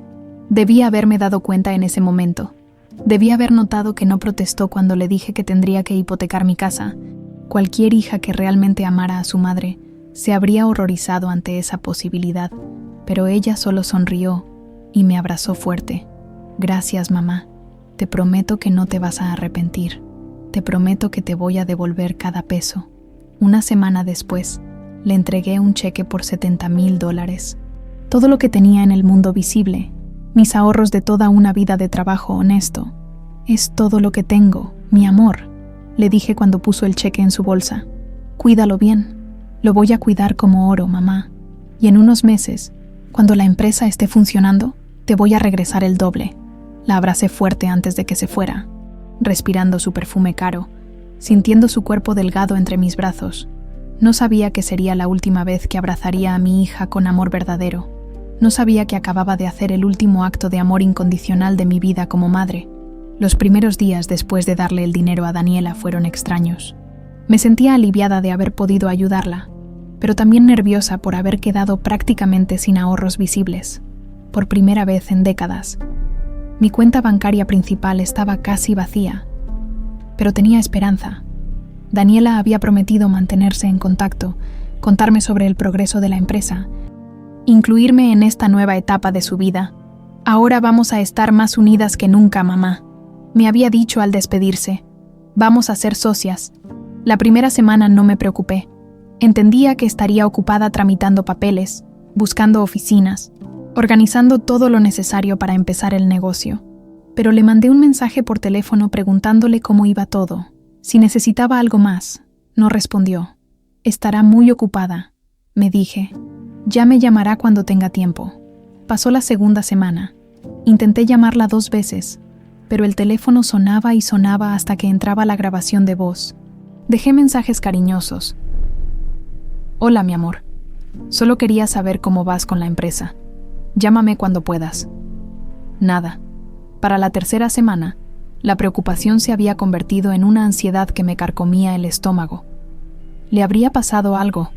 Debí haberme dado cuenta en ese momento. Debí haber notado que no protestó cuando le dije que tendría que hipotecar mi casa. Cualquier hija que realmente amara a su madre se habría horrorizado ante esa posibilidad, pero ella solo sonrió y me abrazó fuerte. Gracias, mamá. Te prometo que no te vas a arrepentir. Te prometo que te voy a devolver cada peso. Una semana después, le entregué un cheque por $70,000. Todo lo que tenía en el mundo visible, mis ahorros de toda una vida de trabajo honesto. Es todo lo que tengo, mi amor, le dije cuando puso el cheque en su bolsa. Cuídalo bien. Lo voy a cuidar como oro, mamá. Y en unos meses, cuando la empresa esté funcionando, te voy a regresar el doble. La abracé fuerte antes de que se fuera, respirando su perfume caro, sintiendo su cuerpo delgado entre mis brazos. No sabía que sería la última vez que abrazaría a mi hija con amor verdadero. No sabía que acababa de hacer el último acto de amor incondicional de mi vida como madre. Los primeros días después de darle el dinero a Daniela fueron extraños. Me sentía aliviada de haber podido ayudarla, pero también nerviosa por haber quedado prácticamente sin ahorros visibles. Por primera vez en décadas. Mi cuenta bancaria principal estaba casi vacía, pero tenía esperanza. Daniela había prometido mantenerse en contacto, contarme sobre el progreso de la empresa, incluirme en esta nueva etapa de su vida. Ahora vamos a estar más unidas que nunca, mamá, me había dicho al despedirse. Vamos a ser socias. La primera semana no me preocupé. Entendía que estaría ocupada tramitando papeles, buscando oficinas, organizando todo lo necesario para empezar el negocio. Pero le mandé un mensaje por teléfono preguntándole cómo iba todo. Si necesitaba algo más, no respondió. Estará muy ocupada, me dije. Ya me llamará cuando tenga tiempo. Pasó la segunda semana. Intenté llamarla 2 veces, pero el teléfono sonaba y sonaba hasta que entraba la grabación de voz. Dejé mensajes cariñosos. Hola, mi amor. Solo quería saber cómo vas con la empresa. Llámame cuando puedas. Nada. Para la tercera semana, la preocupación se había convertido en una ansiedad que me carcomía el estómago. ¿Le habría pasado algo?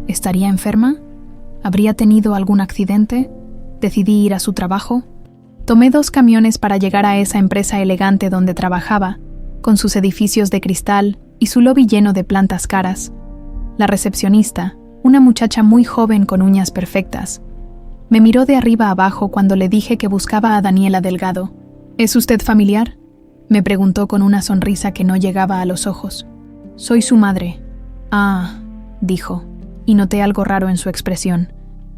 ¿Estaría enferma? ¿Habría tenido algún accidente? ¿Decidí ir a su trabajo? Tomé 2 camiones para llegar a esa empresa elegante donde trabajaba, con sus edificios de cristal y su lobby lleno de plantas caras. La recepcionista, una muchacha muy joven con uñas perfectas, me miró de arriba a abajo cuando le dije que buscaba a Daniela Delgado. ¿Es usted familiar?, me preguntó con una sonrisa que no llegaba a los ojos. Soy su madre. Ah, dijo, y noté algo raro en su expresión.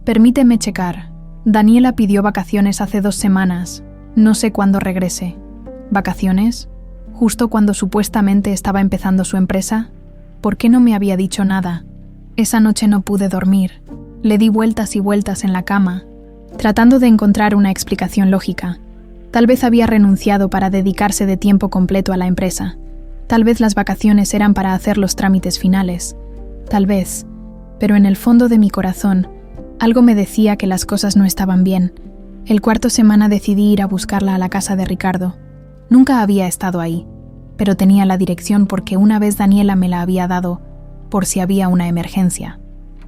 Permíteme checar. Daniela pidió vacaciones hace 2 semanas. No sé cuándo regrese. ¿Vacaciones? ¿Justo cuando supuestamente estaba empezando su empresa? ¿Por qué no me había dicho nada? Esa noche no pude dormir. Le di vueltas y vueltas en la cama, tratando de encontrar una explicación lógica. Tal vez había renunciado para dedicarse de tiempo completo a la empresa. Tal vez las vacaciones eran para hacer los trámites finales. Tal vez, pero en el fondo de mi corazón, algo me decía que las cosas no estaban bien. El cuarto semana decidí ir a buscarla a la casa de Ricardo. Nunca había estado ahí, pero tenía la dirección porque una vez Daniela me la había dado por si había una emergencia.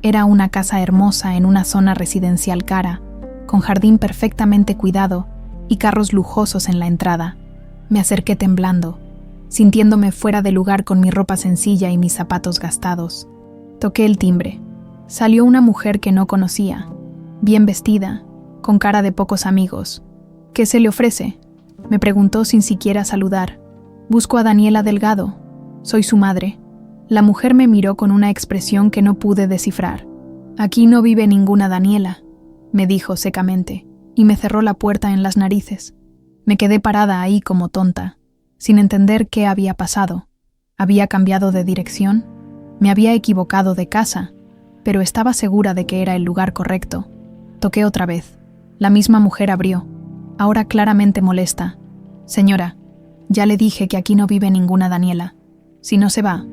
Era una casa hermosa en una zona residencial cara, con jardín perfectamente cuidado y carros lujosos en la entrada. Me acerqué temblando, sintiéndome fuera de lugar con mi ropa sencilla y mis zapatos gastados. Toqué el timbre. Salió una mujer que no conocía, bien vestida, con cara de pocos amigos. ¿Qué se le ofrece?, me preguntó sin siquiera saludar. Busco a Daniela Delgado. Soy su madre. La mujer me miró con una expresión que no pude descifrar. Aquí no vive ninguna Daniela, me dijo secamente, y me cerró la puerta en las narices. Me quedé parada ahí como tonta, sin entender qué había pasado. ¿Había cambiado de dirección? Me había equivocado de casa, pero estaba segura de que era el lugar correcto. Toqué otra vez. La misma mujer abrió, ahora claramente molesta. Señora, ya le dije que aquí no vive ninguna Daniela. Si no se va,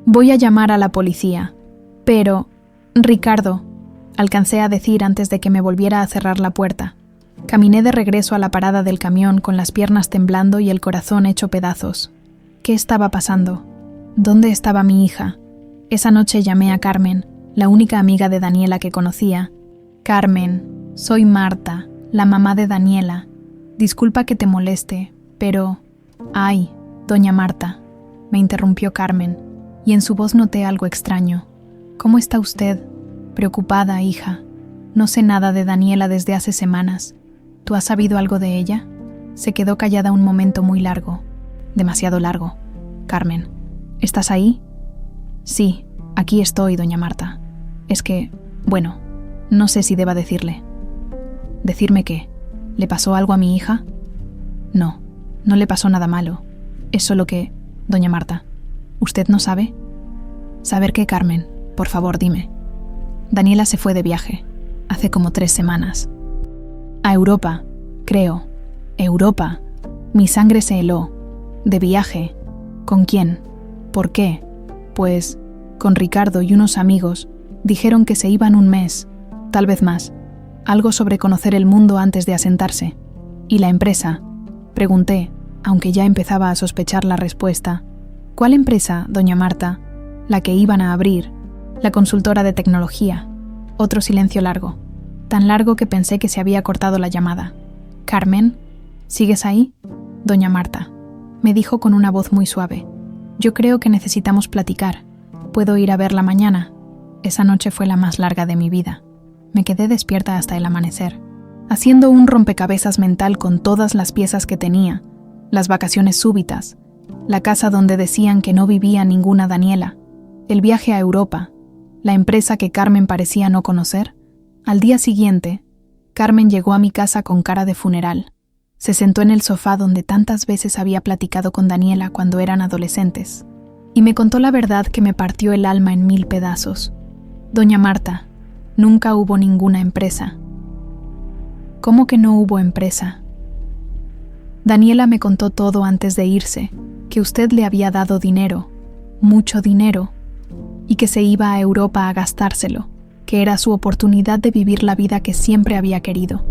voy a llamar a la policía. Pero, Ricardo, alcancé a decir antes de que me volviera a cerrar la puerta. Caminé de regreso a la parada del camión con las piernas temblando y el corazón hecho pedazos. ¿Qué estaba pasando? ¿Dónde estaba mi hija? Esa noche llamé a Carmen, la única amiga de Daniela que conocía. Carmen, soy Marta, la mamá de Daniela. Disculpa que te moleste, pero... Ay, doña Marta, me interrumpió Carmen, y en su voz noté algo extraño. ¿Cómo está usted? Preocupada, hija. No sé nada de Daniela desde hace semanas. ¿Tú has sabido algo de ella? Se quedó callada un momento muy largo. Demasiado largo. Carmen, ¿estás ahí? Sí, aquí estoy, doña Marta. Es que, bueno, no sé si deba decirle. ¿Decirme qué? ¿Le pasó algo a mi hija? No, no le pasó nada malo. Es solo que, doña Marta, ¿usted no sabe? ¿Saber qué, Carmen? Por favor, dime. Daniela se fue de viaje, hace como 3 semanas. A Europa, creo. Europa. Mi sangre se heló. De viaje. ¿Con quién? ¿Por qué? Pues, con Ricardo y unos amigos, dijeron que se iban un mes, tal vez más. Algo sobre conocer el mundo antes de asentarse. ¿Y la empresa? Pregunté, aunque ya empezaba a sospechar la respuesta. ¿Cuál empresa, doña Marta? La que iban a abrir. La consultora de tecnología. Otro silencio largo. Tan largo que pensé que se había cortado la llamada. «Carmen, ¿sigues ahí?» «Doña Marta», me dijo con una voz muy suave. «Yo creo que necesitamos platicar. ¿Puedo ir a verla mañana?» Esa noche fue la más larga de mi vida. Me quedé despierta hasta el amanecer, haciendo un rompecabezas mental con todas las piezas que tenía, las vacaciones súbitas, la casa donde decían que no vivía ninguna Daniela, el viaje a Europa, la empresa que Carmen parecía no conocer. Al día siguiente, Carmen llegó a mi casa con cara de funeral. Se sentó en el sofá donde tantas veces había platicado con Daniela cuando eran adolescentes, y me contó la verdad que me partió el alma en 1000 pedazos. «Doña Marta, nunca hubo ninguna empresa». «¿Cómo que no hubo empresa?» Daniela me contó todo antes de irse, que usted le había dado dinero, mucho dinero, y que se iba a Europa a gastárselo, que era su oportunidad de vivir la vida que siempre había querido.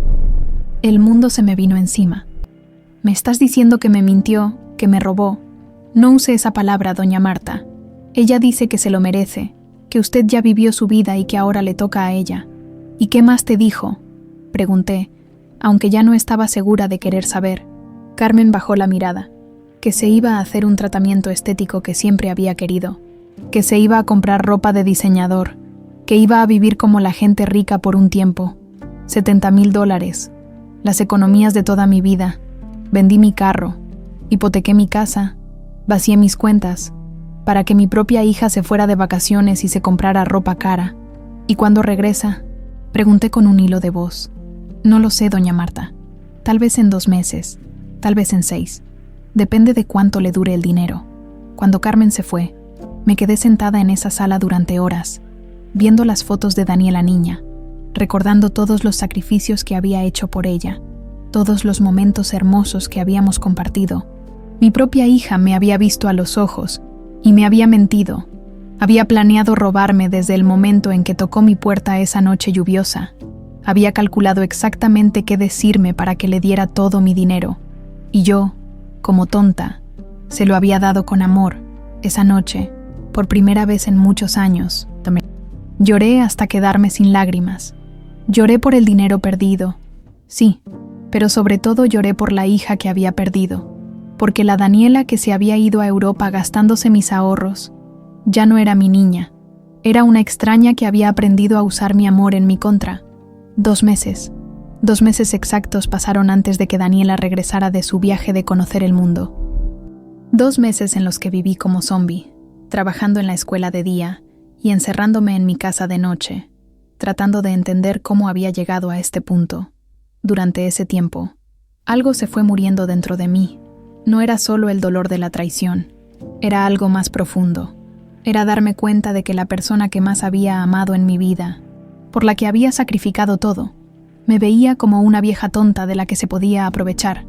El mundo se me vino encima. «¿Me estás diciendo que me mintió, que me robó?» «No use esa palabra, doña Marta. Ella dice que se lo merece, que usted ya vivió su vida y que ahora le toca a ella». «¿Y qué más te dijo?», pregunté, aunque ya no estaba segura de querer saber. Carmen bajó la mirada. Que se iba a hacer un tratamiento estético que siempre había querido, que se iba a comprar ropa de diseñador, que iba a vivir como la gente rica por un tiempo. $70,000, las economías de toda mi vida. Vendí mi carro, hipotequé mi casa, vacié mis cuentas, para que mi propia hija se fuera de vacaciones y se comprara ropa cara. «¿Y cuándo regresa?», pregunté con un hilo de voz. «No lo sé, doña Marta. Tal vez en 2 meses, tal vez en 6. Depende de cuánto le dure el dinero. Cuando Carmen se fue, me quedé sentada en esa sala durante horas, viendo las fotos de Daniela niña, recordando todos los sacrificios que había hecho por ella, todos los momentos hermosos que habíamos compartido. Mi propia hija me había visto a los ojos y me había mentido. Había planeado robarme desde el momento en que tocó mi puerta esa noche lluviosa. Había calculado exactamente qué decirme para que le diera todo mi dinero. Y yo, como tonta, se lo había dado con amor, esa noche, por primera vez en muchos años. Lloré hasta quedarme sin lágrimas. Lloré por el dinero perdido, sí, pero sobre todo lloré por la hija que había perdido, porque la Daniela que se había ido a Europa gastándose mis ahorros, ya no era mi niña, era una extraña que había aprendido a usar mi amor en mi contra. 2 meses exactos pasaron antes de que Daniela regresara de su viaje de conocer el mundo. 2 meses en los que viví como zombie, trabajando en la escuela de día y encerrándome en mi casa de noche, tratando de entender cómo había llegado a este punto. Durante ese tiempo, algo se fue muriendo dentro de mí. No era solo el dolor de la traición, era algo más profundo. Era darme cuenta de que la persona que más había amado en mi vida, por la que había sacrificado todo, me veía como una vieja tonta de la que se podía aprovechar.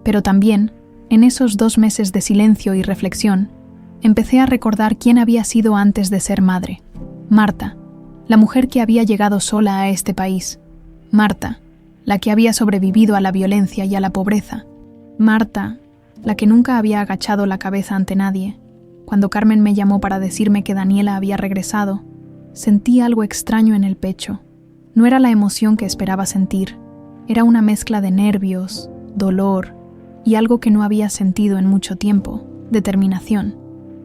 Pero también, en esos 2 meses de silencio y reflexión, empecé a recordar quién había sido antes de ser madre. Marta, la mujer que había llegado sola a este país. Marta, la que había sobrevivido a la violencia y a la pobreza. Marta, la que nunca había agachado la cabeza ante nadie. Cuando Carmen me llamó para decirme que Daniela había regresado, sentí algo extraño en el pecho. No era la emoción que esperaba sentir. Era una mezcla de nervios, dolor y algo que no había sentido en mucho tiempo, determinación.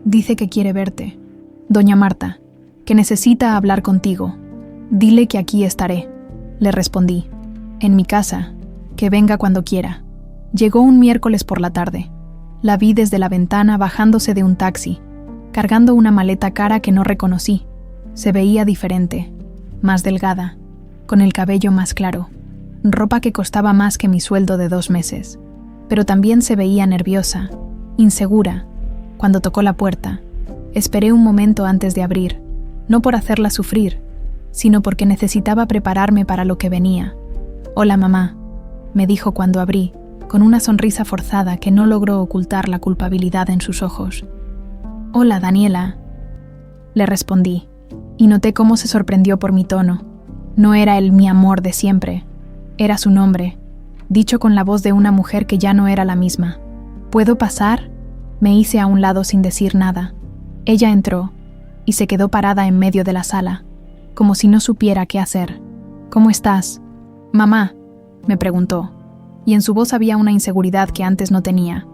Dice que quiere verte. Doña Marta, que necesita hablar contigo. Dile que aquí estaré, le respondí. En mi casa, que venga cuando quiera. Llegó un miércoles por la tarde. La vi desde la ventana bajándose de un taxi, cargando una maleta cara que no reconocí. Se veía diferente, más delgada, con el cabello más claro, ropa que costaba más que mi sueldo de 2 meses. Pero también se veía nerviosa, insegura. Cuando tocó la puerta, esperé un momento antes de abrir, no por hacerla sufrir, sino porque necesitaba prepararme para lo que venía. «Hola, mamá», me dijo cuando abrí, con una sonrisa forzada que no logró ocultar la culpabilidad en sus ojos. «Hola, Daniela», le respondí, y noté cómo se sorprendió por mi tono. No era el mi amor de siempre, era su nombre, dicho con la voz de una mujer que ya no era la misma. «¿Puedo pasar?», me hice a un lado sin decir nada. Ella entró y se quedó parada en medio de la sala, como si no supiera qué hacer. «¿Cómo estás?» «Mamá», me preguntó, y en su voz había una inseguridad que antes no tenía.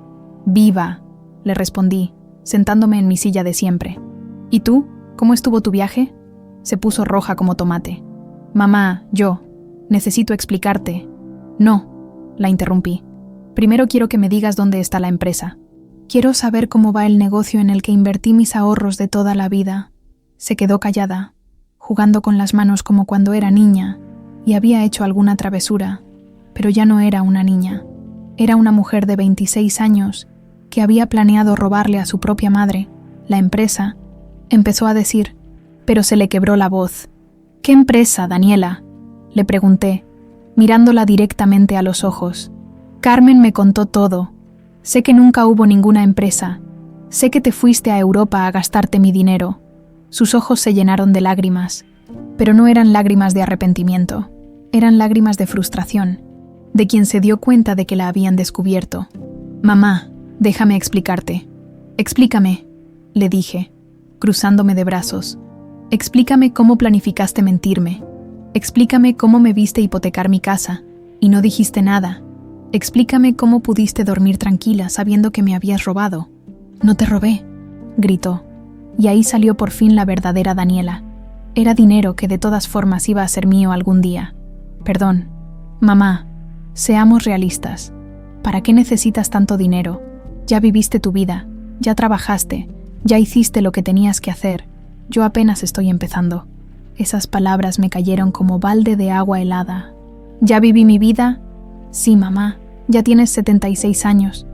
«Viva», le respondí, sentándome en mi silla de siempre. «¿Y tú? ¿Cómo estuvo tu viaje?». Se puso roja como tomate. «Mamá, necesito explicarte». «No», la interrumpí. «Primero quiero que me digas dónde está la empresa. Quiero saber cómo va el negocio en el que invertí mis ahorros de toda la vida». Se quedó callada, jugando con las manos como cuando era niña y había hecho alguna travesura, pero ya no era una niña. Era una mujer de 26 años que había planeado robarle a su propia madre, la empresa. Empezó a decir, pero se le quebró la voz. «¿Qué empresa, Daniela?», le pregunté, mirándola directamente a los ojos. «Carmen me contó todo. Sé que nunca hubo ninguna empresa. Sé que te fuiste a Europa a gastarte mi dinero». Sus ojos se llenaron de lágrimas, pero no eran lágrimas de arrepentimiento. Eran lágrimas de frustración, de quien se dio cuenta de que la habían descubierto. «Mamá, déjame explicarte». «Explícame», le dije, cruzándome de brazos. «Explícame cómo planificaste mentirme. Explícame cómo me viste hipotecar mi casa y no dijiste nada. Explícame cómo pudiste dormir tranquila sabiendo que me habías robado». «No te robé», gritó, y ahí salió por fin la verdadera Daniela. Era dinero que de todas formas iba a ser mío algún día. «Perdón, mamá, seamos realistas. ¿Para qué necesitas tanto dinero? Ya viviste tu vida, ya trabajaste, ya hiciste lo que tenías que hacer. Yo apenas estoy empezando». Esas palabras me cayeron como balde de agua helada. «¿Ya viví mi vida?». Sí, mamá, ya tienes 76 años.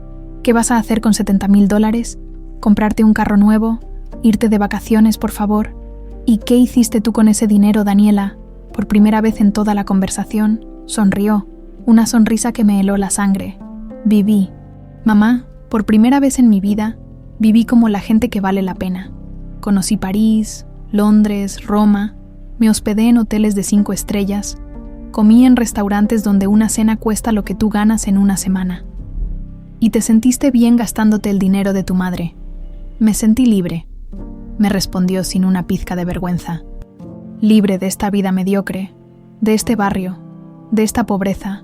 ¿Qué vas a hacer con $70,000? ¿Comprarte un carro nuevo? ¿Irte de vacaciones, por favor? ¿Y qué hiciste tú con ese dinero, Daniela? Por primera vez en toda la conversación, sonrió, una sonrisa que me heló la sangre. Viví. Mamá, por primera vez en mi vida, viví como la gente que vale la pena. Conocí París, Londres, Roma, me hospedé en hoteles de 5 estrellas, comí en restaurantes donde una cena cuesta lo que tú ganas en una semana. Y te sentiste bien gastándote el dinero de tu madre. Me sentí libre, me respondió sin una pizca de vergüenza. Libre de esta vida mediocre, de este barrio, de esta pobreza.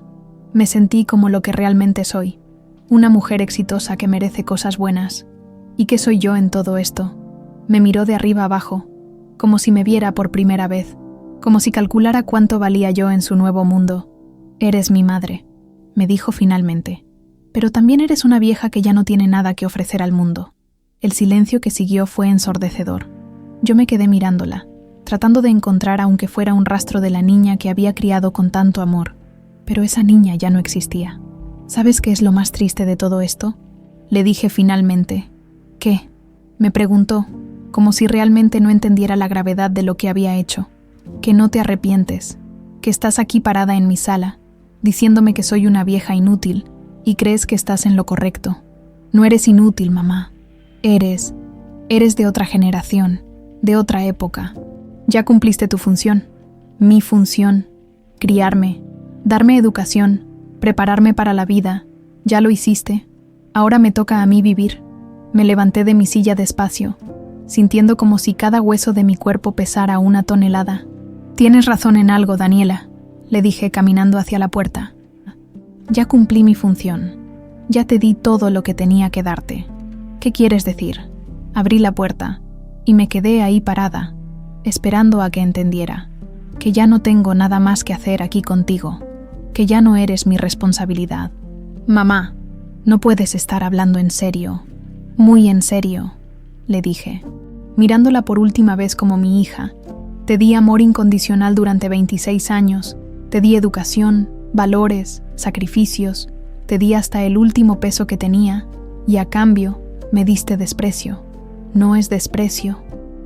Me sentí como lo que realmente soy, una mujer exitosa que merece cosas buenas. ¿Y qué soy yo en todo esto? Me miró de arriba abajo, como si me viera por primera vez, como si calculara cuánto valía yo en su nuevo mundo. Eres mi madre, me dijo finalmente, pero también eres una vieja que ya no tiene nada que ofrecer al mundo. El silencio que siguió fue ensordecedor. Yo me quedé mirándola, tratando de encontrar aunque fuera un rastro de la niña que había criado con tanto amor, pero esa niña ya no existía. ¿Sabes qué es lo más triste de todo esto? Le dije finalmente. ¿Qué? Me preguntó, como si realmente no entendiera la gravedad de lo que había hecho. Que no te arrepientes, que estás aquí parada en mi sala, diciéndome que soy una vieja inútil, y crees que estás en lo correcto. No eres inútil, mamá. Eres de otra generación, de otra época. Ya cumpliste tu función, mi función, criarme, darme educación, prepararme para la vida. Ya lo hiciste. Ahora me toca a mí vivir. Me levanté de mi silla despacio, sintiendo como si cada hueso de mi cuerpo pesara 1 tonelada. Tienes razón en algo, Daniela, le dije caminando hacia la puerta. Ya cumplí mi función. Ya te di todo lo que tenía que darte. ¿Qué quieres decir? Abrí la puerta y me quedé ahí parada, esperando a que entendiera que ya no tengo nada más que hacer aquí contigo, que ya no eres mi responsabilidad. Mamá, no puedes estar hablando en serio, muy en serio, le dije, mirándola por última vez como mi hija. Te di amor incondicional durante 26 años, te di educación, valores, sacrificios, te di hasta el último peso que tenía, y a cambio me diste desprecio. No es desprecio.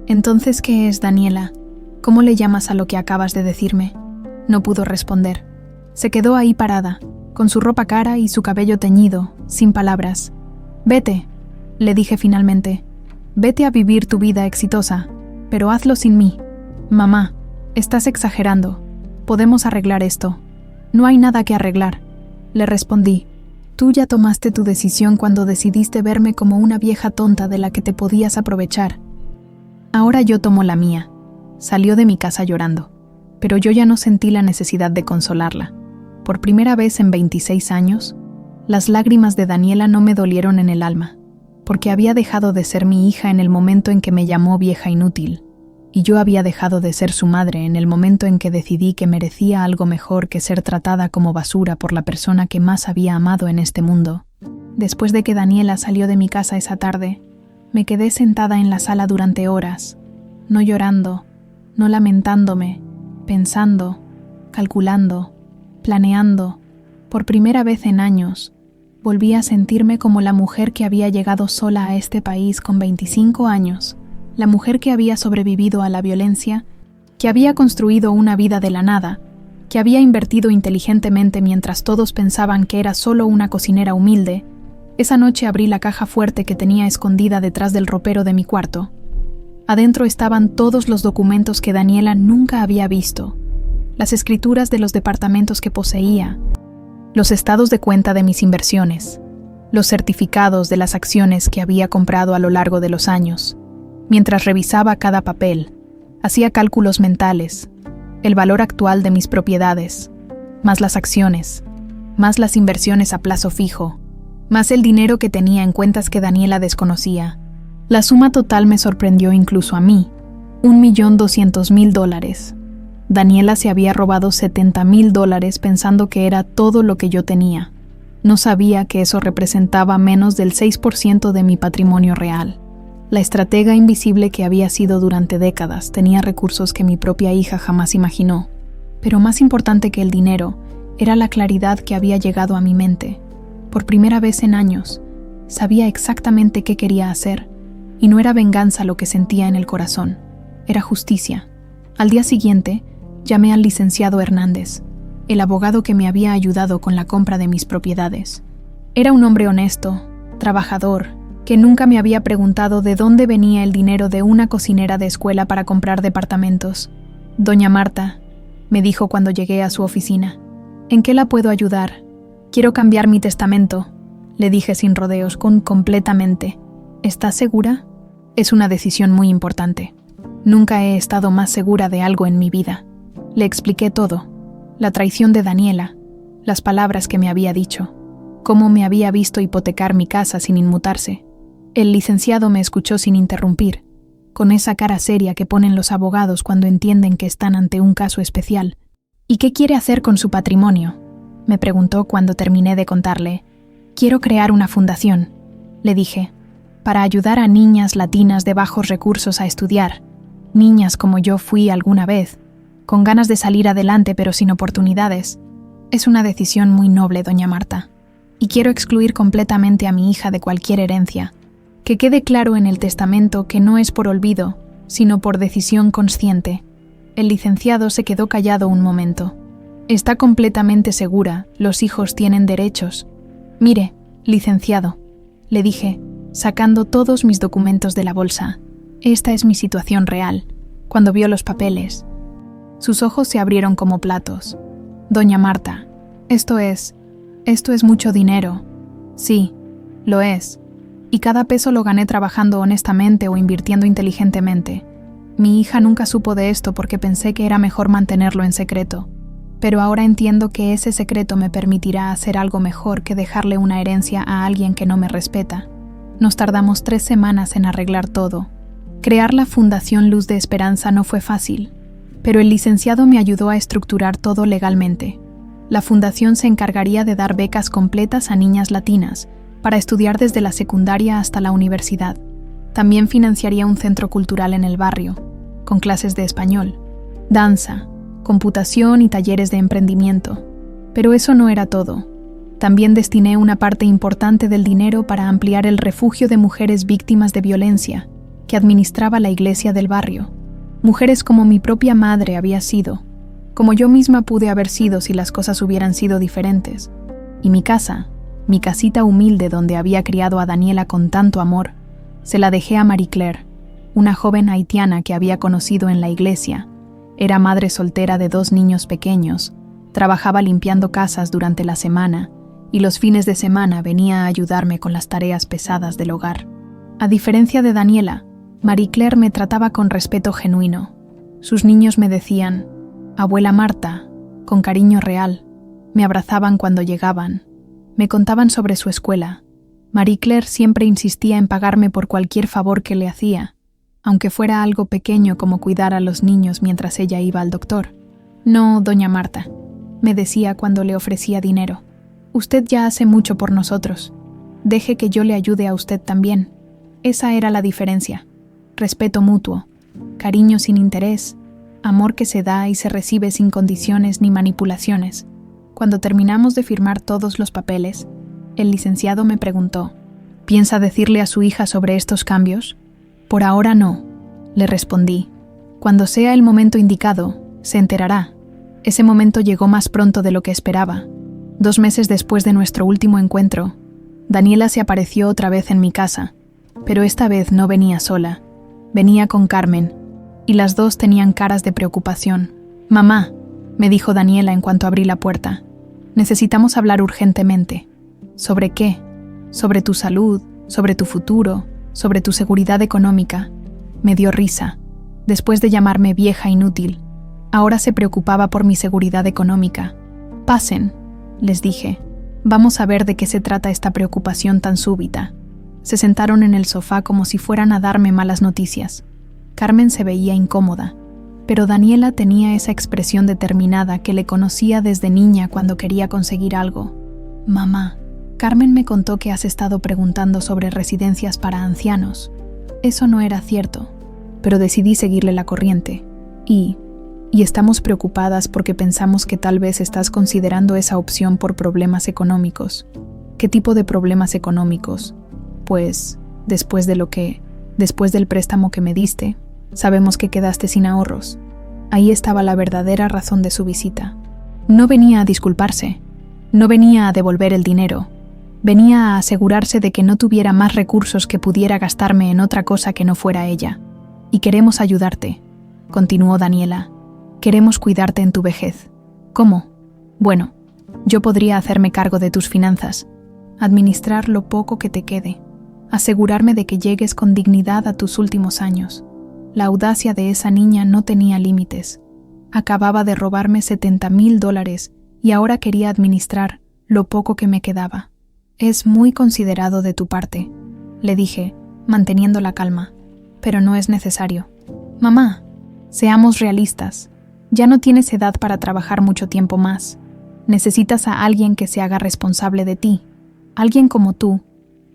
Entonces, ¿qué es, Daniela? ¿Cómo le llamas a lo que acabas de decirme? No pudo responder. Se quedó ahí parada, con su ropa cara y su cabello teñido, sin palabras. Vete, le dije finalmente. Vete a vivir tu vida exitosa, pero hazlo sin mí. Mamá, estás exagerando. Podemos arreglar esto. No hay nada que arreglar, le respondí. Tú ya tomaste tu decisión cuando decidiste verme como una vieja tonta de la que te podías aprovechar. Ahora yo tomo la mía. Salió de mi casa llorando, pero yo ya no sentí la necesidad de consolarla. Por primera vez en 26 años, las lágrimas de Daniela no me dolieron en el alma, porque había dejado de ser mi hija en el momento en que me llamó vieja inútil, y yo había dejado de ser su madre en el momento en que decidí que merecía algo mejor que ser tratada como basura por la persona que más había amado en este mundo. Después de que Daniela salió de mi casa esa tarde, me quedé sentada en la sala durante horas, no llorando, no lamentándome, pensando, calculando, planeando. Por primera vez en años, volví a sentirme como la mujer que había llegado sola a este país con 25 años, la mujer que había sobrevivido a la violencia, que había construido una vida de la nada, que había invertido inteligentemente mientras todos pensaban que era solo una cocinera humilde. Esa noche abrí la caja fuerte que tenía escondida detrás del ropero de mi cuarto. Adentro estaban todos los documentos que Daniela nunca había visto, las escrituras de los departamentos que poseía, los estados de cuenta de mis inversiones, los certificados de las acciones que había comprado a lo largo de los años. Mientras revisaba cada papel, hacía cálculos mentales, el valor actual de mis propiedades, más las acciones, más las inversiones a plazo fijo, más el dinero que tenía en cuentas que Daniela desconocía. La suma total me sorprendió incluso a mí, $1.200.000. Daniela se había robado $70,000 pensando que era todo lo que yo tenía. No sabía que eso representaba menos del 6% de mi patrimonio real. La estratega invisible que había sido durante décadas tenía recursos que mi propia hija jamás imaginó. Pero más importante que el dinero, Era la claridad que había llegado a mi mente. Por primera vez en años, sabía exactamente qué quería hacer, y no era venganza lo que sentía en el corazón, era justicia. Al día siguiente, llamé al licenciado Hernández, el abogado que me había ayudado con la compra de mis propiedades. Era un hombre honesto, trabajador, que nunca me había preguntado de dónde venía el dinero de una cocinera de escuela para comprar departamentos. Doña Marta, me dijo cuando llegué a su oficina, ¿en qué la puedo ayudar? Quiero cambiar mi testamento, le dije sin rodeos, completamente. ¿Estás segura? Es una decisión muy importante. Nunca he estado más segura de algo en mi vida. Le expliqué todo. La traición de Daniela, las palabras que me había dicho, cómo me había visto hipotecar mi casa sin inmutarse. El licenciado me escuchó sin interrumpir, con esa cara seria que ponen los abogados cuando entienden que están ante un caso especial. ¿Y qué quiere hacer con su patrimonio?, me preguntó cuando terminé de contarle. Quiero crear una fundación, le dije, para ayudar a niñas latinas de bajos recursos a estudiar, niñas como yo fui alguna vez, con ganas de salir adelante pero sin oportunidades. Es una decisión muy noble, doña Marta, y quiero excluir completamente a mi hija de cualquier herencia. Que quede claro en el testamento que no es por olvido, sino por decisión consciente. El licenciado se quedó callado un momento. Está completamente segura, los hijos tienen derechos. Mire, licenciado, le dije, sacando todos mis documentos de la bolsa. Esta es mi situación real. Cuando vio los papeles, sus ojos se abrieron como platos. Doña Marta, esto es mucho dinero. Sí, lo es. Y cada peso lo gané trabajando honestamente o invirtiendo inteligentemente. Mi hija nunca supo de esto porque pensé que era mejor mantenerlo en secreto. Pero ahora entiendo que ese secreto me permitirá hacer algo mejor que dejarle una herencia a alguien que no me respeta. Nos tardamos 3 semanas en arreglar todo. Crear la Fundación Luz de Esperanza no fue fácil, pero el licenciado me ayudó a estructurar todo legalmente. La fundación se encargaría de dar becas completas a niñas latinas para estudiar desde la secundaria hasta la universidad. También financiaría un centro cultural en el barrio, con clases de español, danza, computación y talleres de emprendimiento. Pero eso no era todo. También destiné una parte importante del dinero para ampliar el refugio de mujeres víctimas de violencia que administraba la iglesia del barrio. Mujeres como mi propia madre había sido, como yo misma pude haber sido si las cosas hubieran sido diferentes. Y mi casa, mi casita humilde donde había criado a Daniela con tanto amor, se la dejé a Marie Claire, una joven haitiana que había conocido en la iglesia. Era madre soltera de 2 niños pequeños, trabajaba limpiando casas durante la semana y los fines de semana venía a ayudarme con las tareas pesadas del hogar. A diferencia de Daniela, Marie Claire me trataba con respeto genuino. Sus niños me decían, «Abuela Marta», con cariño real. Me abrazaban cuando llegaban. Me contaban sobre su escuela. Marie Claire siempre insistía en pagarme por cualquier favor que le hacía, aunque fuera algo pequeño como cuidar a los niños mientras ella iba al doctor. «No, doña Marta», me decía cuando le ofrecía dinero. «Usted ya hace mucho por nosotros. Deje que yo le ayude a usted también». Esa era la diferencia. Respeto mutuo, cariño sin interés, amor que se da y se recibe sin condiciones ni manipulaciones. Cuando terminamos de firmar todos los papeles, el licenciado me preguntó, ¿piensa decirle a su hija sobre estos cambios? Por ahora no, le respondí. Cuando sea el momento indicado, se enterará. Ese momento llegó más pronto de lo que esperaba. 2 meses después de nuestro último encuentro, Daniela se apareció otra vez en mi casa, pero esta vez no venía sola. Venía con Carmen, y las 2 tenían caras de preocupación. «Mamá», me dijo Daniela en cuanto abrí la puerta, «necesitamos hablar urgentemente». «¿Sobre qué?» «Sobre tu salud, sobre tu futuro, sobre tu seguridad económica». Me dio risa. Después de llamarme vieja inútil, ahora se preocupaba por mi seguridad económica. «Pasen», les dije. «Vamos a ver de qué se trata esta preocupación tan súbita». Se sentaron en el sofá como si fueran a darme malas noticias. Carmen se veía incómoda, pero Daniela tenía esa expresión determinada que le conocía desde niña cuando quería conseguir algo. «Mamá, Carmen me contó que has estado preguntando sobre residencias para ancianos». Eso no era cierto, pero decidí seguirle la corriente. «¿Y y estamos preocupadas porque pensamos que tal vez estás considerando esa opción por problemas económicos. ¿Qué tipo de problemas económicos? Pues, después del préstamo que me diste, sabemos que quedaste sin ahorros. Ahí estaba la verdadera razón de su visita. No venía a disculparse, no venía a devolver el dinero, venía a asegurarse de que no tuviera más recursos que pudiera gastarme en otra cosa que no fuera ella. Y queremos ayudarte, continuó Daniela. Queremos cuidarte en tu vejez. ¿Cómo? Bueno, yo podría hacerme cargo de tus finanzas, administrar lo poco que te quede, asegurarme de que llegues con dignidad a tus últimos años. La audacia de esa niña no tenía límites. Acababa de robarme $70,000 y ahora quería administrar lo poco que me quedaba. Es muy considerado de tu parte, le dije, manteniendo la calma, pero no es necesario. Mamá, seamos realistas. Ya no tienes edad para trabajar mucho tiempo más. Necesitas a alguien que se haga responsable de ti. Alguien como tú.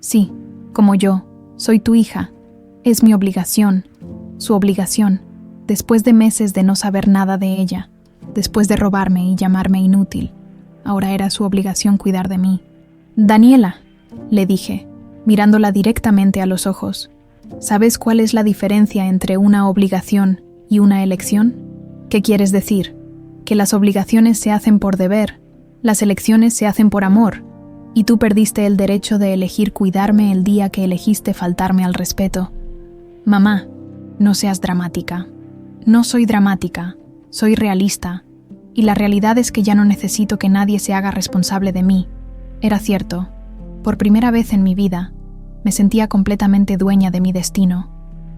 Sí, como yo. Soy tu hija. Es mi obligación. Su obligación. Después de meses de no saber nada de ella. Después de robarme y llamarme inútil. Ahora era su obligación cuidar de mí. Daniela, le dije, mirándola directamente a los ojos. ¿Sabes cuál es la diferencia entre una obligación y una elección? ¿Qué quieres decir? Que las obligaciones se hacen por deber, las elecciones se hacen por amor, y tú perdiste el derecho de elegir cuidarme el día que elegiste faltarme al respeto. Mamá, no seas dramática. No soy dramática, soy realista, y la realidad es que ya no necesito que nadie se haga responsable de mí. Era cierto, por primera vez en mi vida, me sentía completamente dueña de mi destino.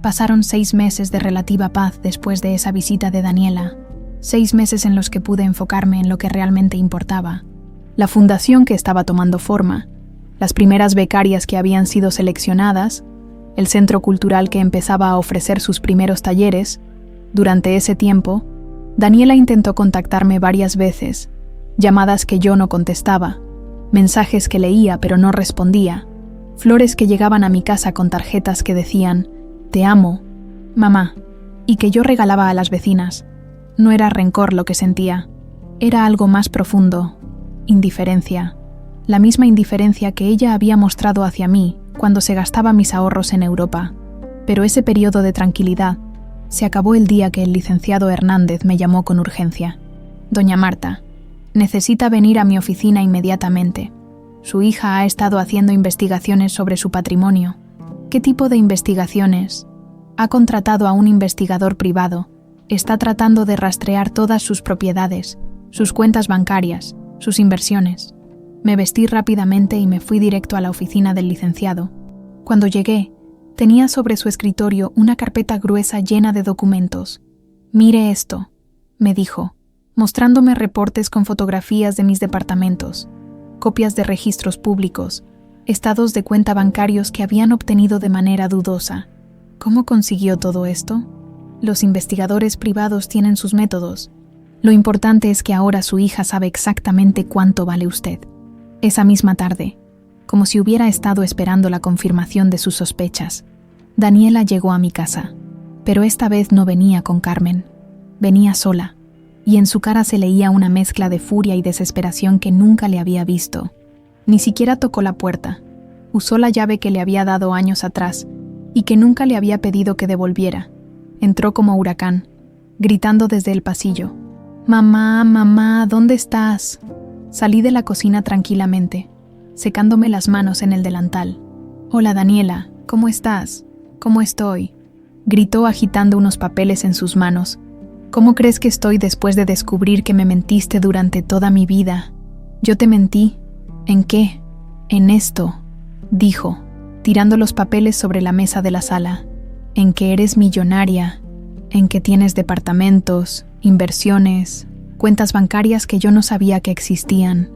Pasaron 6 meses de relativa paz después de esa visita de Daniela, 6 meses en los que pude enfocarme en lo que realmente importaba. La fundación que estaba tomando forma, las primeras becarias que habían sido seleccionadas, el centro cultural que empezaba a ofrecer sus primeros talleres. Durante ese tiempo, Daniela intentó contactarme varias veces, llamadas que yo no contestaba, mensajes que leía pero no respondía, flores que llegaban a mi casa con tarjetas que decían «Te amo, mamá», y que yo regalaba a las vecinas. No era rencor lo que sentía, era algo más profundo, indiferencia, la misma indiferencia que ella había mostrado hacia mí cuando se gastaba mis ahorros en Europa. Pero ese periodo de tranquilidad se acabó el día que el licenciado Hernández me llamó con urgencia. «Doña Marta, necesita venir a mi oficina inmediatamente. Su hija ha estado haciendo investigaciones sobre su patrimonio». ¿Qué tipo de investigaciones? Ha contratado a un investigador privado. Está tratando de rastrear todas sus propiedades, sus cuentas bancarias, sus inversiones. Me vestí rápidamente y me fui directo a la oficina del licenciado. Cuando llegué, tenía sobre su escritorio una carpeta gruesa llena de documentos. «Mire esto», me dijo, mostrándome reportes con fotografías de mis departamentos, copias de registros públicos, estados de cuenta bancarios que habían obtenido de manera dudosa. ¿Cómo consiguió todo esto? Los investigadores privados tienen sus métodos. Lo importante es que ahora su hija sabe exactamente cuánto vale usted. Esa misma tarde, como si hubiera estado esperando la confirmación de sus sospechas, Daniela llegó a mi casa, pero esta vez no venía con Carmen. Venía sola, y en su cara se leía una mezcla de furia y desesperación que nunca le había visto. Ni siquiera tocó la puerta. Usó la llave que le había dado años atrás y que nunca le había pedido que devolviera. Entró como huracán, gritando desde el pasillo. «Mamá, mamá, ¿dónde estás?» Salí de la cocina tranquilamente, secándome las manos en el delantal. «Hola, Daniela, ¿cómo estás? ¿Cómo estoy?», gritó agitando unos papeles en sus manos. «¿Cómo crees que estoy después de descubrir que me mentiste durante toda mi vida?» «Yo te mentí. ¿En qué?» «En esto», dijo, tirando los papeles sobre la mesa de la sala. «En que eres millonaria, en que tienes departamentos, inversiones, cuentas bancarias que yo no sabía que existían».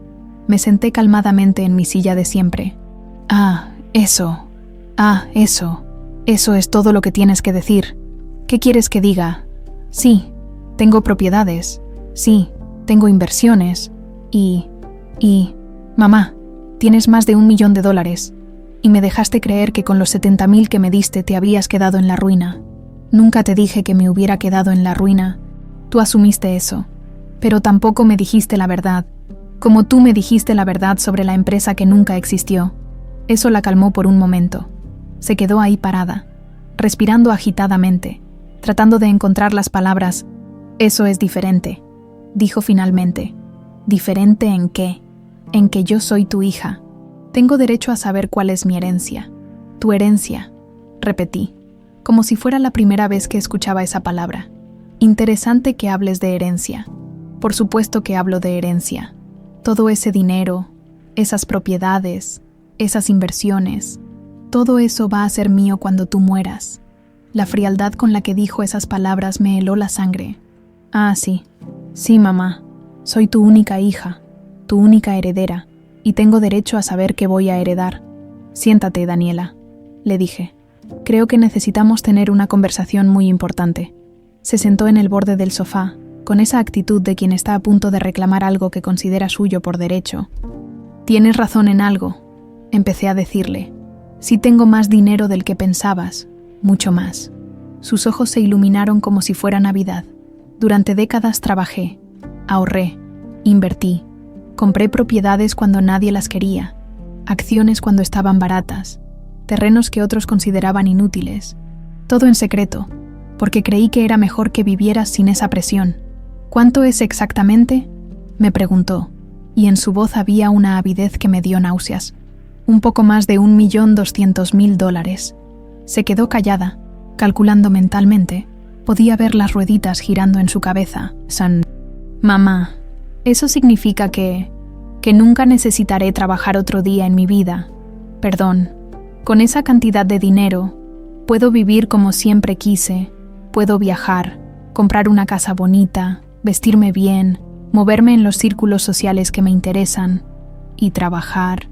Me senté calmadamente en mi silla de siempre. Eso es todo lo que tienes que decir. ¿Qué quieres que diga? Sí, tengo propiedades. Sí, tengo inversiones. Mamá, tienes más de $1 millón y me dejaste creer que con los 70,000 que me diste te habrías quedado en la ruina. Nunca te dije que me hubiera quedado en la ruina. Tú asumiste eso, pero tampoco me dijiste la verdad, como tú me dijiste la verdad sobre la empresa que nunca existió. Eso la calmó por un momento. Se quedó ahí parada, respirando agitadamente, tratando de encontrar las palabras. Eso es diferente, dijo finalmente. ¿Diferente en qué? En que yo soy tu hija. Tengo derecho a saber cuál es mi herencia. Tu herencia, repetí, como si fuera la primera vez que escuchaba esa palabra. Interesante que hables de herencia. Por supuesto que hablo de herencia. Todo ese dinero, esas propiedades, esas inversiones, todo eso va a ser mío cuando tú mueras. La frialdad con la que dijo esas palabras me heló la sangre. Ah, sí. Sí, mamá. Soy tu única hija, tu única heredera, y tengo derecho a saber qué voy a heredar. Siéntate, Daniela, le dije. Creo que necesitamos tener una conversación muy importante. Se sentó en el borde del sofá, con esa actitud de quien está a punto de reclamar algo que considera suyo por derecho. Tienes razón en algo, empecé a decirle. Sí tengo más dinero del que pensabas, mucho más. Sus ojos se iluminaron como si fuera Navidad. Durante décadas trabajé, ahorré, invertí, compré propiedades cuando nadie las quería, acciones cuando estaban baratas, terrenos que otros consideraban inútiles, todo en secreto, porque creí que era mejor que vivieras sin esa presión. ¿Cuánto es exactamente?, me preguntó, y en su voz había una avidez que me dio náuseas. Un poco más de $1.200.000. Se quedó callada, calculando mentalmente. Podía ver las rueditas girando en su cabeza. Mamá, eso significa que nunca necesitaré trabajar otro día en mi vida. Perdón, con esa cantidad de dinero, puedo vivir como siempre quise, puedo viajar, comprar una casa bonita, vestirme bien, moverme en los círculos sociales que me interesan y trabajar.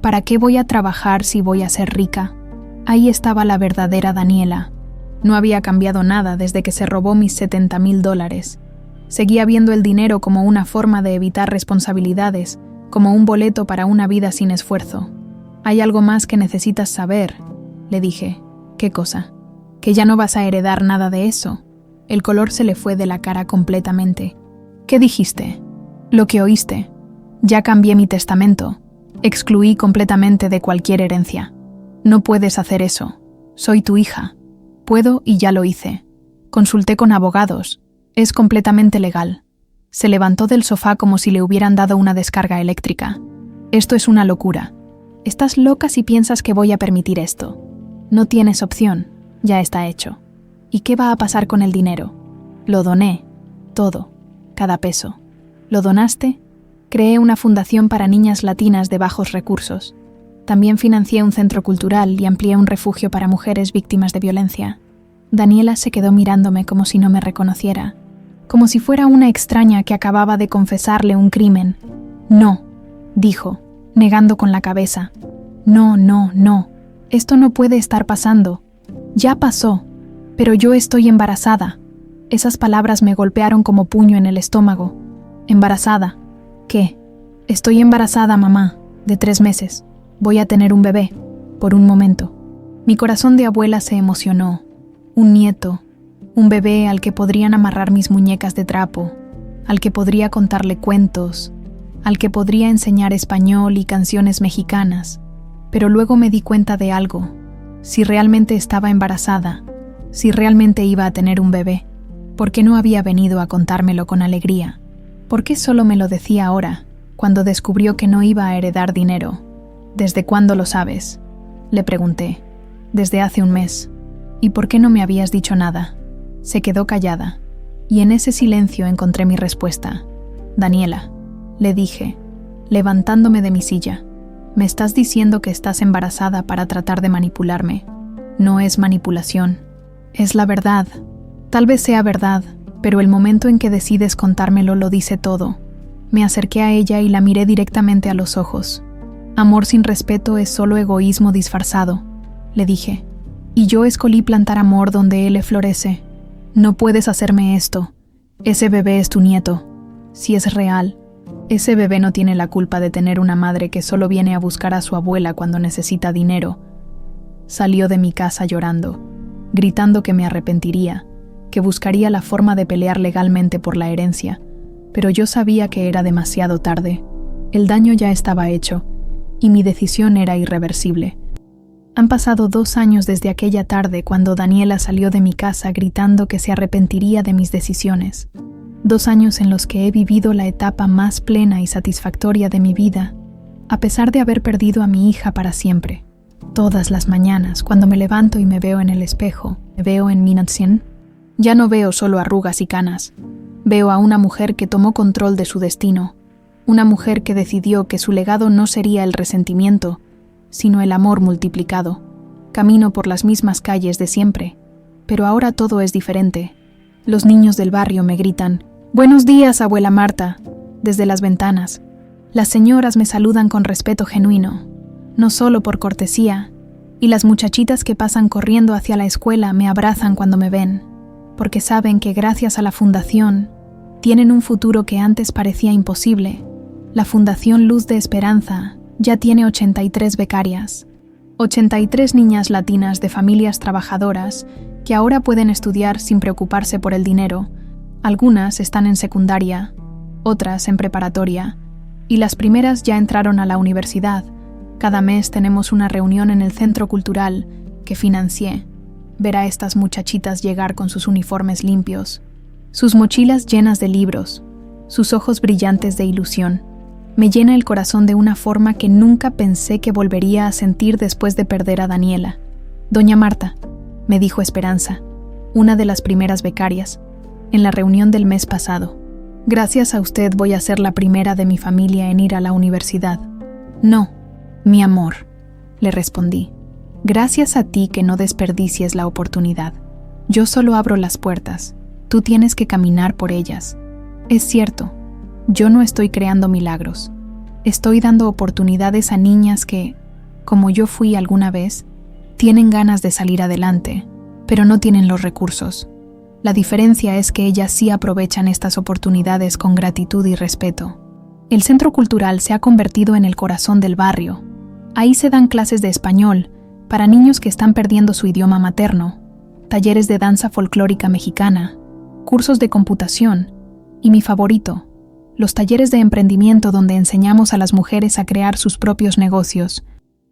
¿Para qué voy a trabajar si voy a ser rica? Ahí estaba la verdadera Daniela. No había cambiado nada desde que se robó mis $70.000. Seguía viendo el dinero como una forma de evitar responsabilidades, como un boleto para una vida sin esfuerzo. Hay algo más que necesitas saber, le dije. ¿Qué cosa? Que ya no vas a heredar nada de eso. El color se le fue de la cara completamente. ¿Qué dijiste? Lo que oíste. Ya cambié mi testamento. Excluí completamente de cualquier herencia. No puedes hacer eso. Soy tu hija. Puedo y ya lo hice. Consulté con abogados. Es completamente legal. Se levantó del sofá como si le hubieran dado una descarga eléctrica. Esto es una locura. Estás loca si piensas que voy a permitir esto. No tienes opción. Ya está hecho. ¿Y qué va a pasar con el dinero? Lo doné. Todo. Cada peso. ¿Lo donaste? Creé una fundación para niñas latinas de bajos recursos. También financié un centro cultural y amplié un refugio para mujeres víctimas de violencia. Daniela se quedó mirándome como si no me reconociera, como si fuera una extraña que acababa de confesarle un crimen. No, dijo, negando con la cabeza. No, no, no. Esto no puede estar pasando. Ya pasó, pero yo estoy embarazada. Esas palabras me golpearon como puño en el estómago. ¿Embarazada? ¿Qué? Estoy embarazada, mamá, de 3 meses. Voy a tener un bebé, por un momento. Mi corazón de abuela se emocionó. Un nieto, un bebé al que podrían amarrar mis muñecas de trapo, al que podría contarle cuentos, al que podría enseñar español y canciones mexicanas. Pero luego me di cuenta de algo. Si realmente estaba embarazada, si realmente iba a tener un bebé, ¿por qué no había venido a contármelo con alegría? ¿Por qué solo me lo decía ahora, cuando descubrió que no iba a heredar dinero? ¿Desde cuándo lo sabes?, le pregunté. Desde hace un mes. ¿Y por qué no me habías dicho nada? Se quedó callada, y en ese silencio encontré mi respuesta. Daniela, le dije, levantándome de mi silla, me estás diciendo que estás embarazada para tratar de manipularme. No es manipulación, es la verdad. Tal vez sea verdad, pero el momento en que decides contármelo lo dice todo. Me acerqué a ella y la miré directamente a los ojos. Amor sin respeto es solo egoísmo disfrazado, le dije. Y yo escogí plantar amor donde él florece. No puedes hacerme esto. Ese bebé es tu nieto. Si es real, ese bebé no tiene la culpa de tener una madre que solo viene a buscar a su abuela cuando necesita dinero. Salió de mi casa llorando, gritando que me arrepentiría, que buscaría la forma de pelear legalmente por la herencia, pero yo sabía que era demasiado tarde. El daño ya estaba hecho, y mi decisión era irreversible. Han pasado 2 años desde aquella tarde cuando Daniela salió de mi casa gritando que se arrepentiría de mis decisiones. 2 años en los que he vivido la etapa más plena y satisfactoria de mi vida, a pesar de haber perdido a mi hija para siempre. Todas las mañanas, cuando me levanto y me veo en el espejo, me veo en Minatsien, ya no veo solo arrugas y canas. Veo a una mujer que tomó control de su destino, una mujer que decidió que su legado no sería el resentimiento, sino el amor multiplicado. Camino por las mismas calles de siempre, pero ahora todo es diferente. Los niños del barrio me gritan: «Buenos días, abuela Marta», desde las ventanas. Las señoras me saludan con respeto genuino, no solo por cortesía, y las muchachitas que pasan corriendo hacia la escuela me abrazan cuando me ven, porque saben que gracias a la fundación tienen un futuro que antes parecía imposible. La Fundación Luz de Esperanza ya tiene 83 becarias, 83 niñas latinas de familias trabajadoras que ahora pueden estudiar sin preocuparse por el dinero. Algunas están en secundaria, otras en preparatoria, y las primeras ya entraron a la universidad. Cada mes tenemos una reunión en el centro cultural que financié. Ver a estas muchachitas llegar con sus uniformes limpios, sus mochilas llenas de libros, sus ojos brillantes de ilusión, me llena el corazón de una forma que nunca pensé que volvería a sentir después de perder a Daniela. «Doña Marta», me dijo Esperanza, una de las primeras becarias, en la reunión del mes pasado, «gracias a usted voy a ser la primera de mi familia en ir a la universidad». «No, mi amor», le respondí. «Gracias a ti que no desperdicies la oportunidad. Yo solo abro las puertas, tú tienes que caminar por ellas. Es cierto, yo no estoy creando milagros. Estoy dando oportunidades a niñas que, como yo fui alguna vez, tienen ganas de salir adelante, pero no tienen los recursos. La diferencia es que ellas sí aprovechan estas oportunidades con gratitud y respeto. El centro cultural se ha convertido en el corazón del barrio. Ahí se dan clases de español para niños que están perdiendo su idioma materno, talleres de danza folclórica mexicana, cursos de computación y mi favorito, los talleres de emprendimiento donde enseñamos a las mujeres a crear sus propios negocios.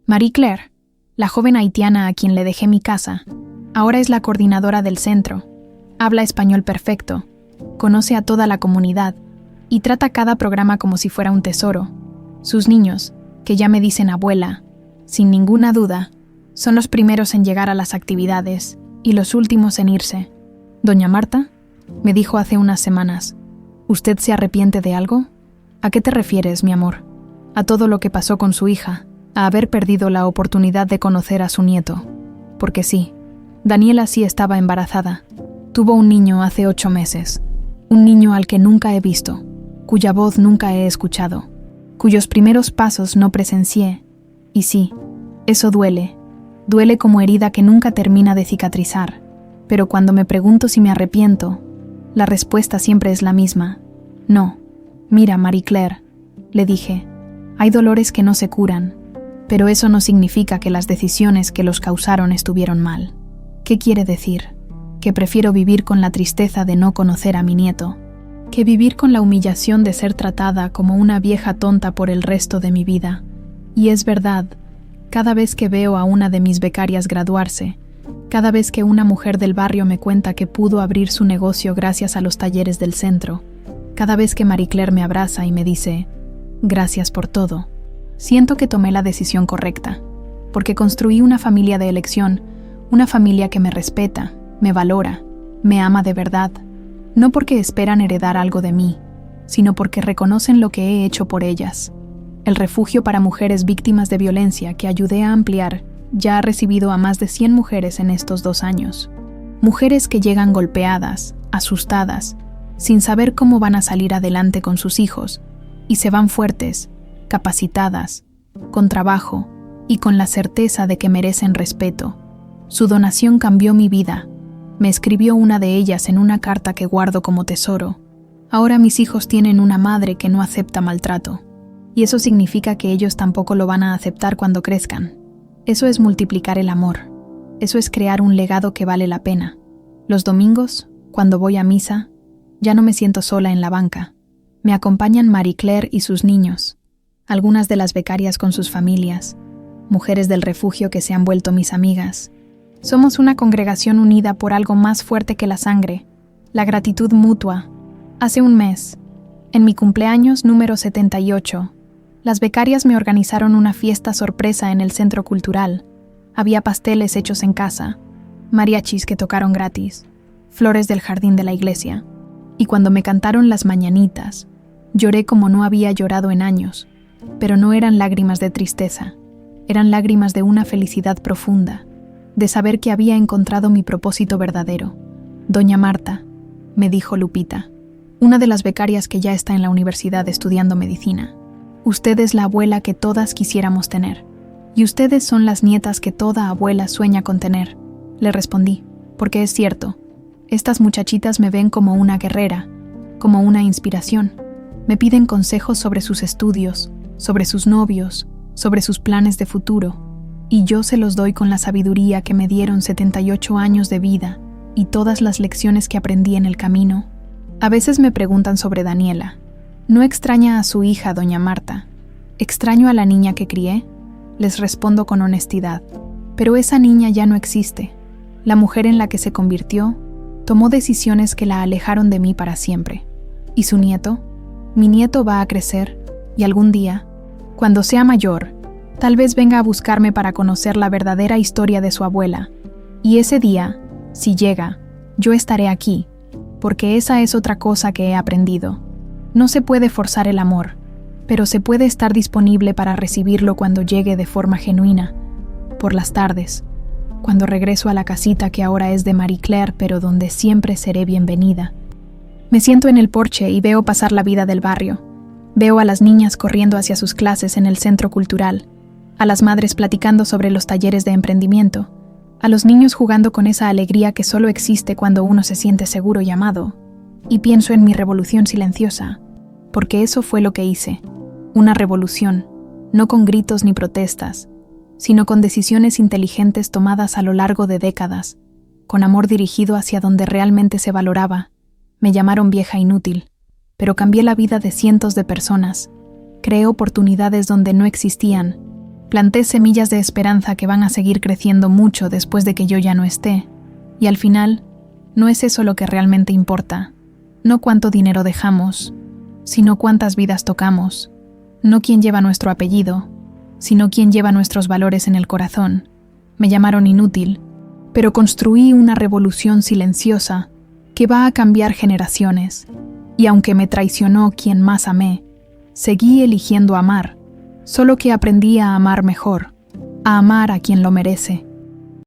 Marie Claire, la joven haitiana a quien le dejé mi casa, ahora es la coordinadora del centro. Habla español perfecto, conoce a toda la comunidad y trata cada programa como si fuera un tesoro. Sus niños, que ya me dicen abuela, sin ninguna duda, son los primeros en llegar a las actividades y los últimos en irse. «Doña Marta», me dijo hace unas semanas, «¿usted se arrepiente de algo?» «¿A qué te refieres, mi amor?» «A todo lo que pasó con su hija, a haber perdido la oportunidad de conocer a su nieto. Porque sí, Daniela sí estaba embarazada. Tuvo un niño hace 8 meses, un niño al que nunca he visto, cuya voz nunca he escuchado, cuyos primeros pasos no presencié. Y sí, eso duele como herida que nunca termina de cicatrizar. Pero cuando me pregunto si me arrepiento, la respuesta siempre es la misma. No. Mira, Marie Claire, le dije, hay dolores que no se curan, pero eso no significa que las decisiones que los causaron estuvieron mal. ¿Qué quiere decir? Que prefiero vivir con la tristeza de no conocer a mi nieto, que vivir con la humillación de ser tratada como una vieja tonta por el resto de mi vida. Y es verdad, cada vez que veo a una de mis becarias graduarse, cada vez que una mujer del barrio me cuenta que pudo abrir su negocio gracias a los talleres del centro, cada vez que Marie Claire me abraza y me dice, «Gracias por todo», siento que tomé la decisión correcta, porque construí una familia de elección, una familia que me respeta, me valora, me ama de verdad, no porque esperan heredar algo de mí, sino porque reconocen lo que he hecho por ellas. El refugio para mujeres víctimas de violencia que ayudé a ampliar ya ha recibido a más de 100 mujeres en estos 2 años. Mujeres que llegan golpeadas, asustadas, sin saber cómo van a salir adelante con sus hijos, y se van fuertes, capacitadas, con trabajo y con la certeza de que merecen respeto. Su donación cambió mi vida. Me escribió una de ellas en una carta que guardo como tesoro. Ahora mis hijos tienen una madre que no acepta maltrato. Y eso significa que ellos tampoco lo van a aceptar cuando crezcan. Eso es multiplicar el amor. Eso es crear un legado que vale la pena. Los domingos, Cuando voy a misa, ya no me siento sola en la banca. Me acompañan Marie Claire y sus niños, algunas de las becarias con sus familias, mujeres del refugio que se han vuelto mis amigas. Somos una congregación unida por algo más fuerte que la sangre, la gratitud mutua. Hace un mes, en mi cumpleaños número 78, las becarias me organizaron una fiesta sorpresa en el centro cultural. Había pasteles hechos en casa, mariachis que tocaron gratis, flores del jardín de la iglesia. Y cuando me cantaron las mañanitas, lloré como no había llorado en años, pero no eran lágrimas de tristeza, eran lágrimas de una felicidad profunda, de saber que había encontrado mi propósito verdadero. Doña Marta, me dijo Lupita, una de las becarias que ya está en la universidad estudiando medicina, usted es la abuela que todas quisiéramos tener, y ustedes son las nietas que toda abuela sueña con tener. Le respondí, porque es cierto, estas muchachitas me ven como una guerrera, como una inspiración. Me piden consejos sobre sus estudios, sobre sus novios, sobre sus planes de futuro, y yo se los doy con la sabiduría que me dieron 78 años de vida y todas las lecciones que aprendí en el camino. A veces me preguntan sobre Daniela. ¿No extraña a su hija, doña Marta? ¿Extraño a la niña que crié? Les respondo con honestidad. Pero esa niña ya no existe. La mujer en la que se convirtió tomó decisiones que la alejaron de mí para siempre. ¿Y su nieto? Mi nieto va a crecer, y algún día, cuando sea mayor, tal vez venga a buscarme para conocer la verdadera historia de su abuela. Y ese día, si llega, yo estaré aquí, porque esa es otra cosa que he aprendido. No se puede forzar el amor, pero se puede estar disponible para recibirlo cuando llegue de forma genuina, por las tardes, cuando regreso a la casita que ahora es de Marie Claire, pero donde siempre seré bienvenida. Me siento en el porche y veo pasar la vida del barrio. Veo a las niñas corriendo hacia sus clases en el centro cultural, a las madres platicando sobre los talleres de emprendimiento, a los niños jugando con esa alegría que solo existe cuando uno se siente seguro y amado. Y pienso en mi revolución silenciosa, porque eso fue lo que hice. Una revolución, no con gritos ni protestas, sino con decisiones inteligentes tomadas a lo largo de décadas, con amor dirigido hacia donde realmente se valoraba. Me llamaron vieja inútil, pero cambié la vida de cientos de personas, creé oportunidades donde no existían, planté semillas de esperanza que van a seguir creciendo mucho después de que yo ya no esté, y al final, no es eso lo que realmente importa, no cuánto dinero dejamos, sino cuántas vidas tocamos, no quién lleva nuestro apellido, sino quien lleva nuestros valores en el corazón. Me llamaron inútil, pero construí una revolución silenciosa que va a cambiar generaciones. Y aunque me traicionó quien más amé, seguí eligiendo amar, solo que aprendí a amar mejor, a amar a quien lo merece.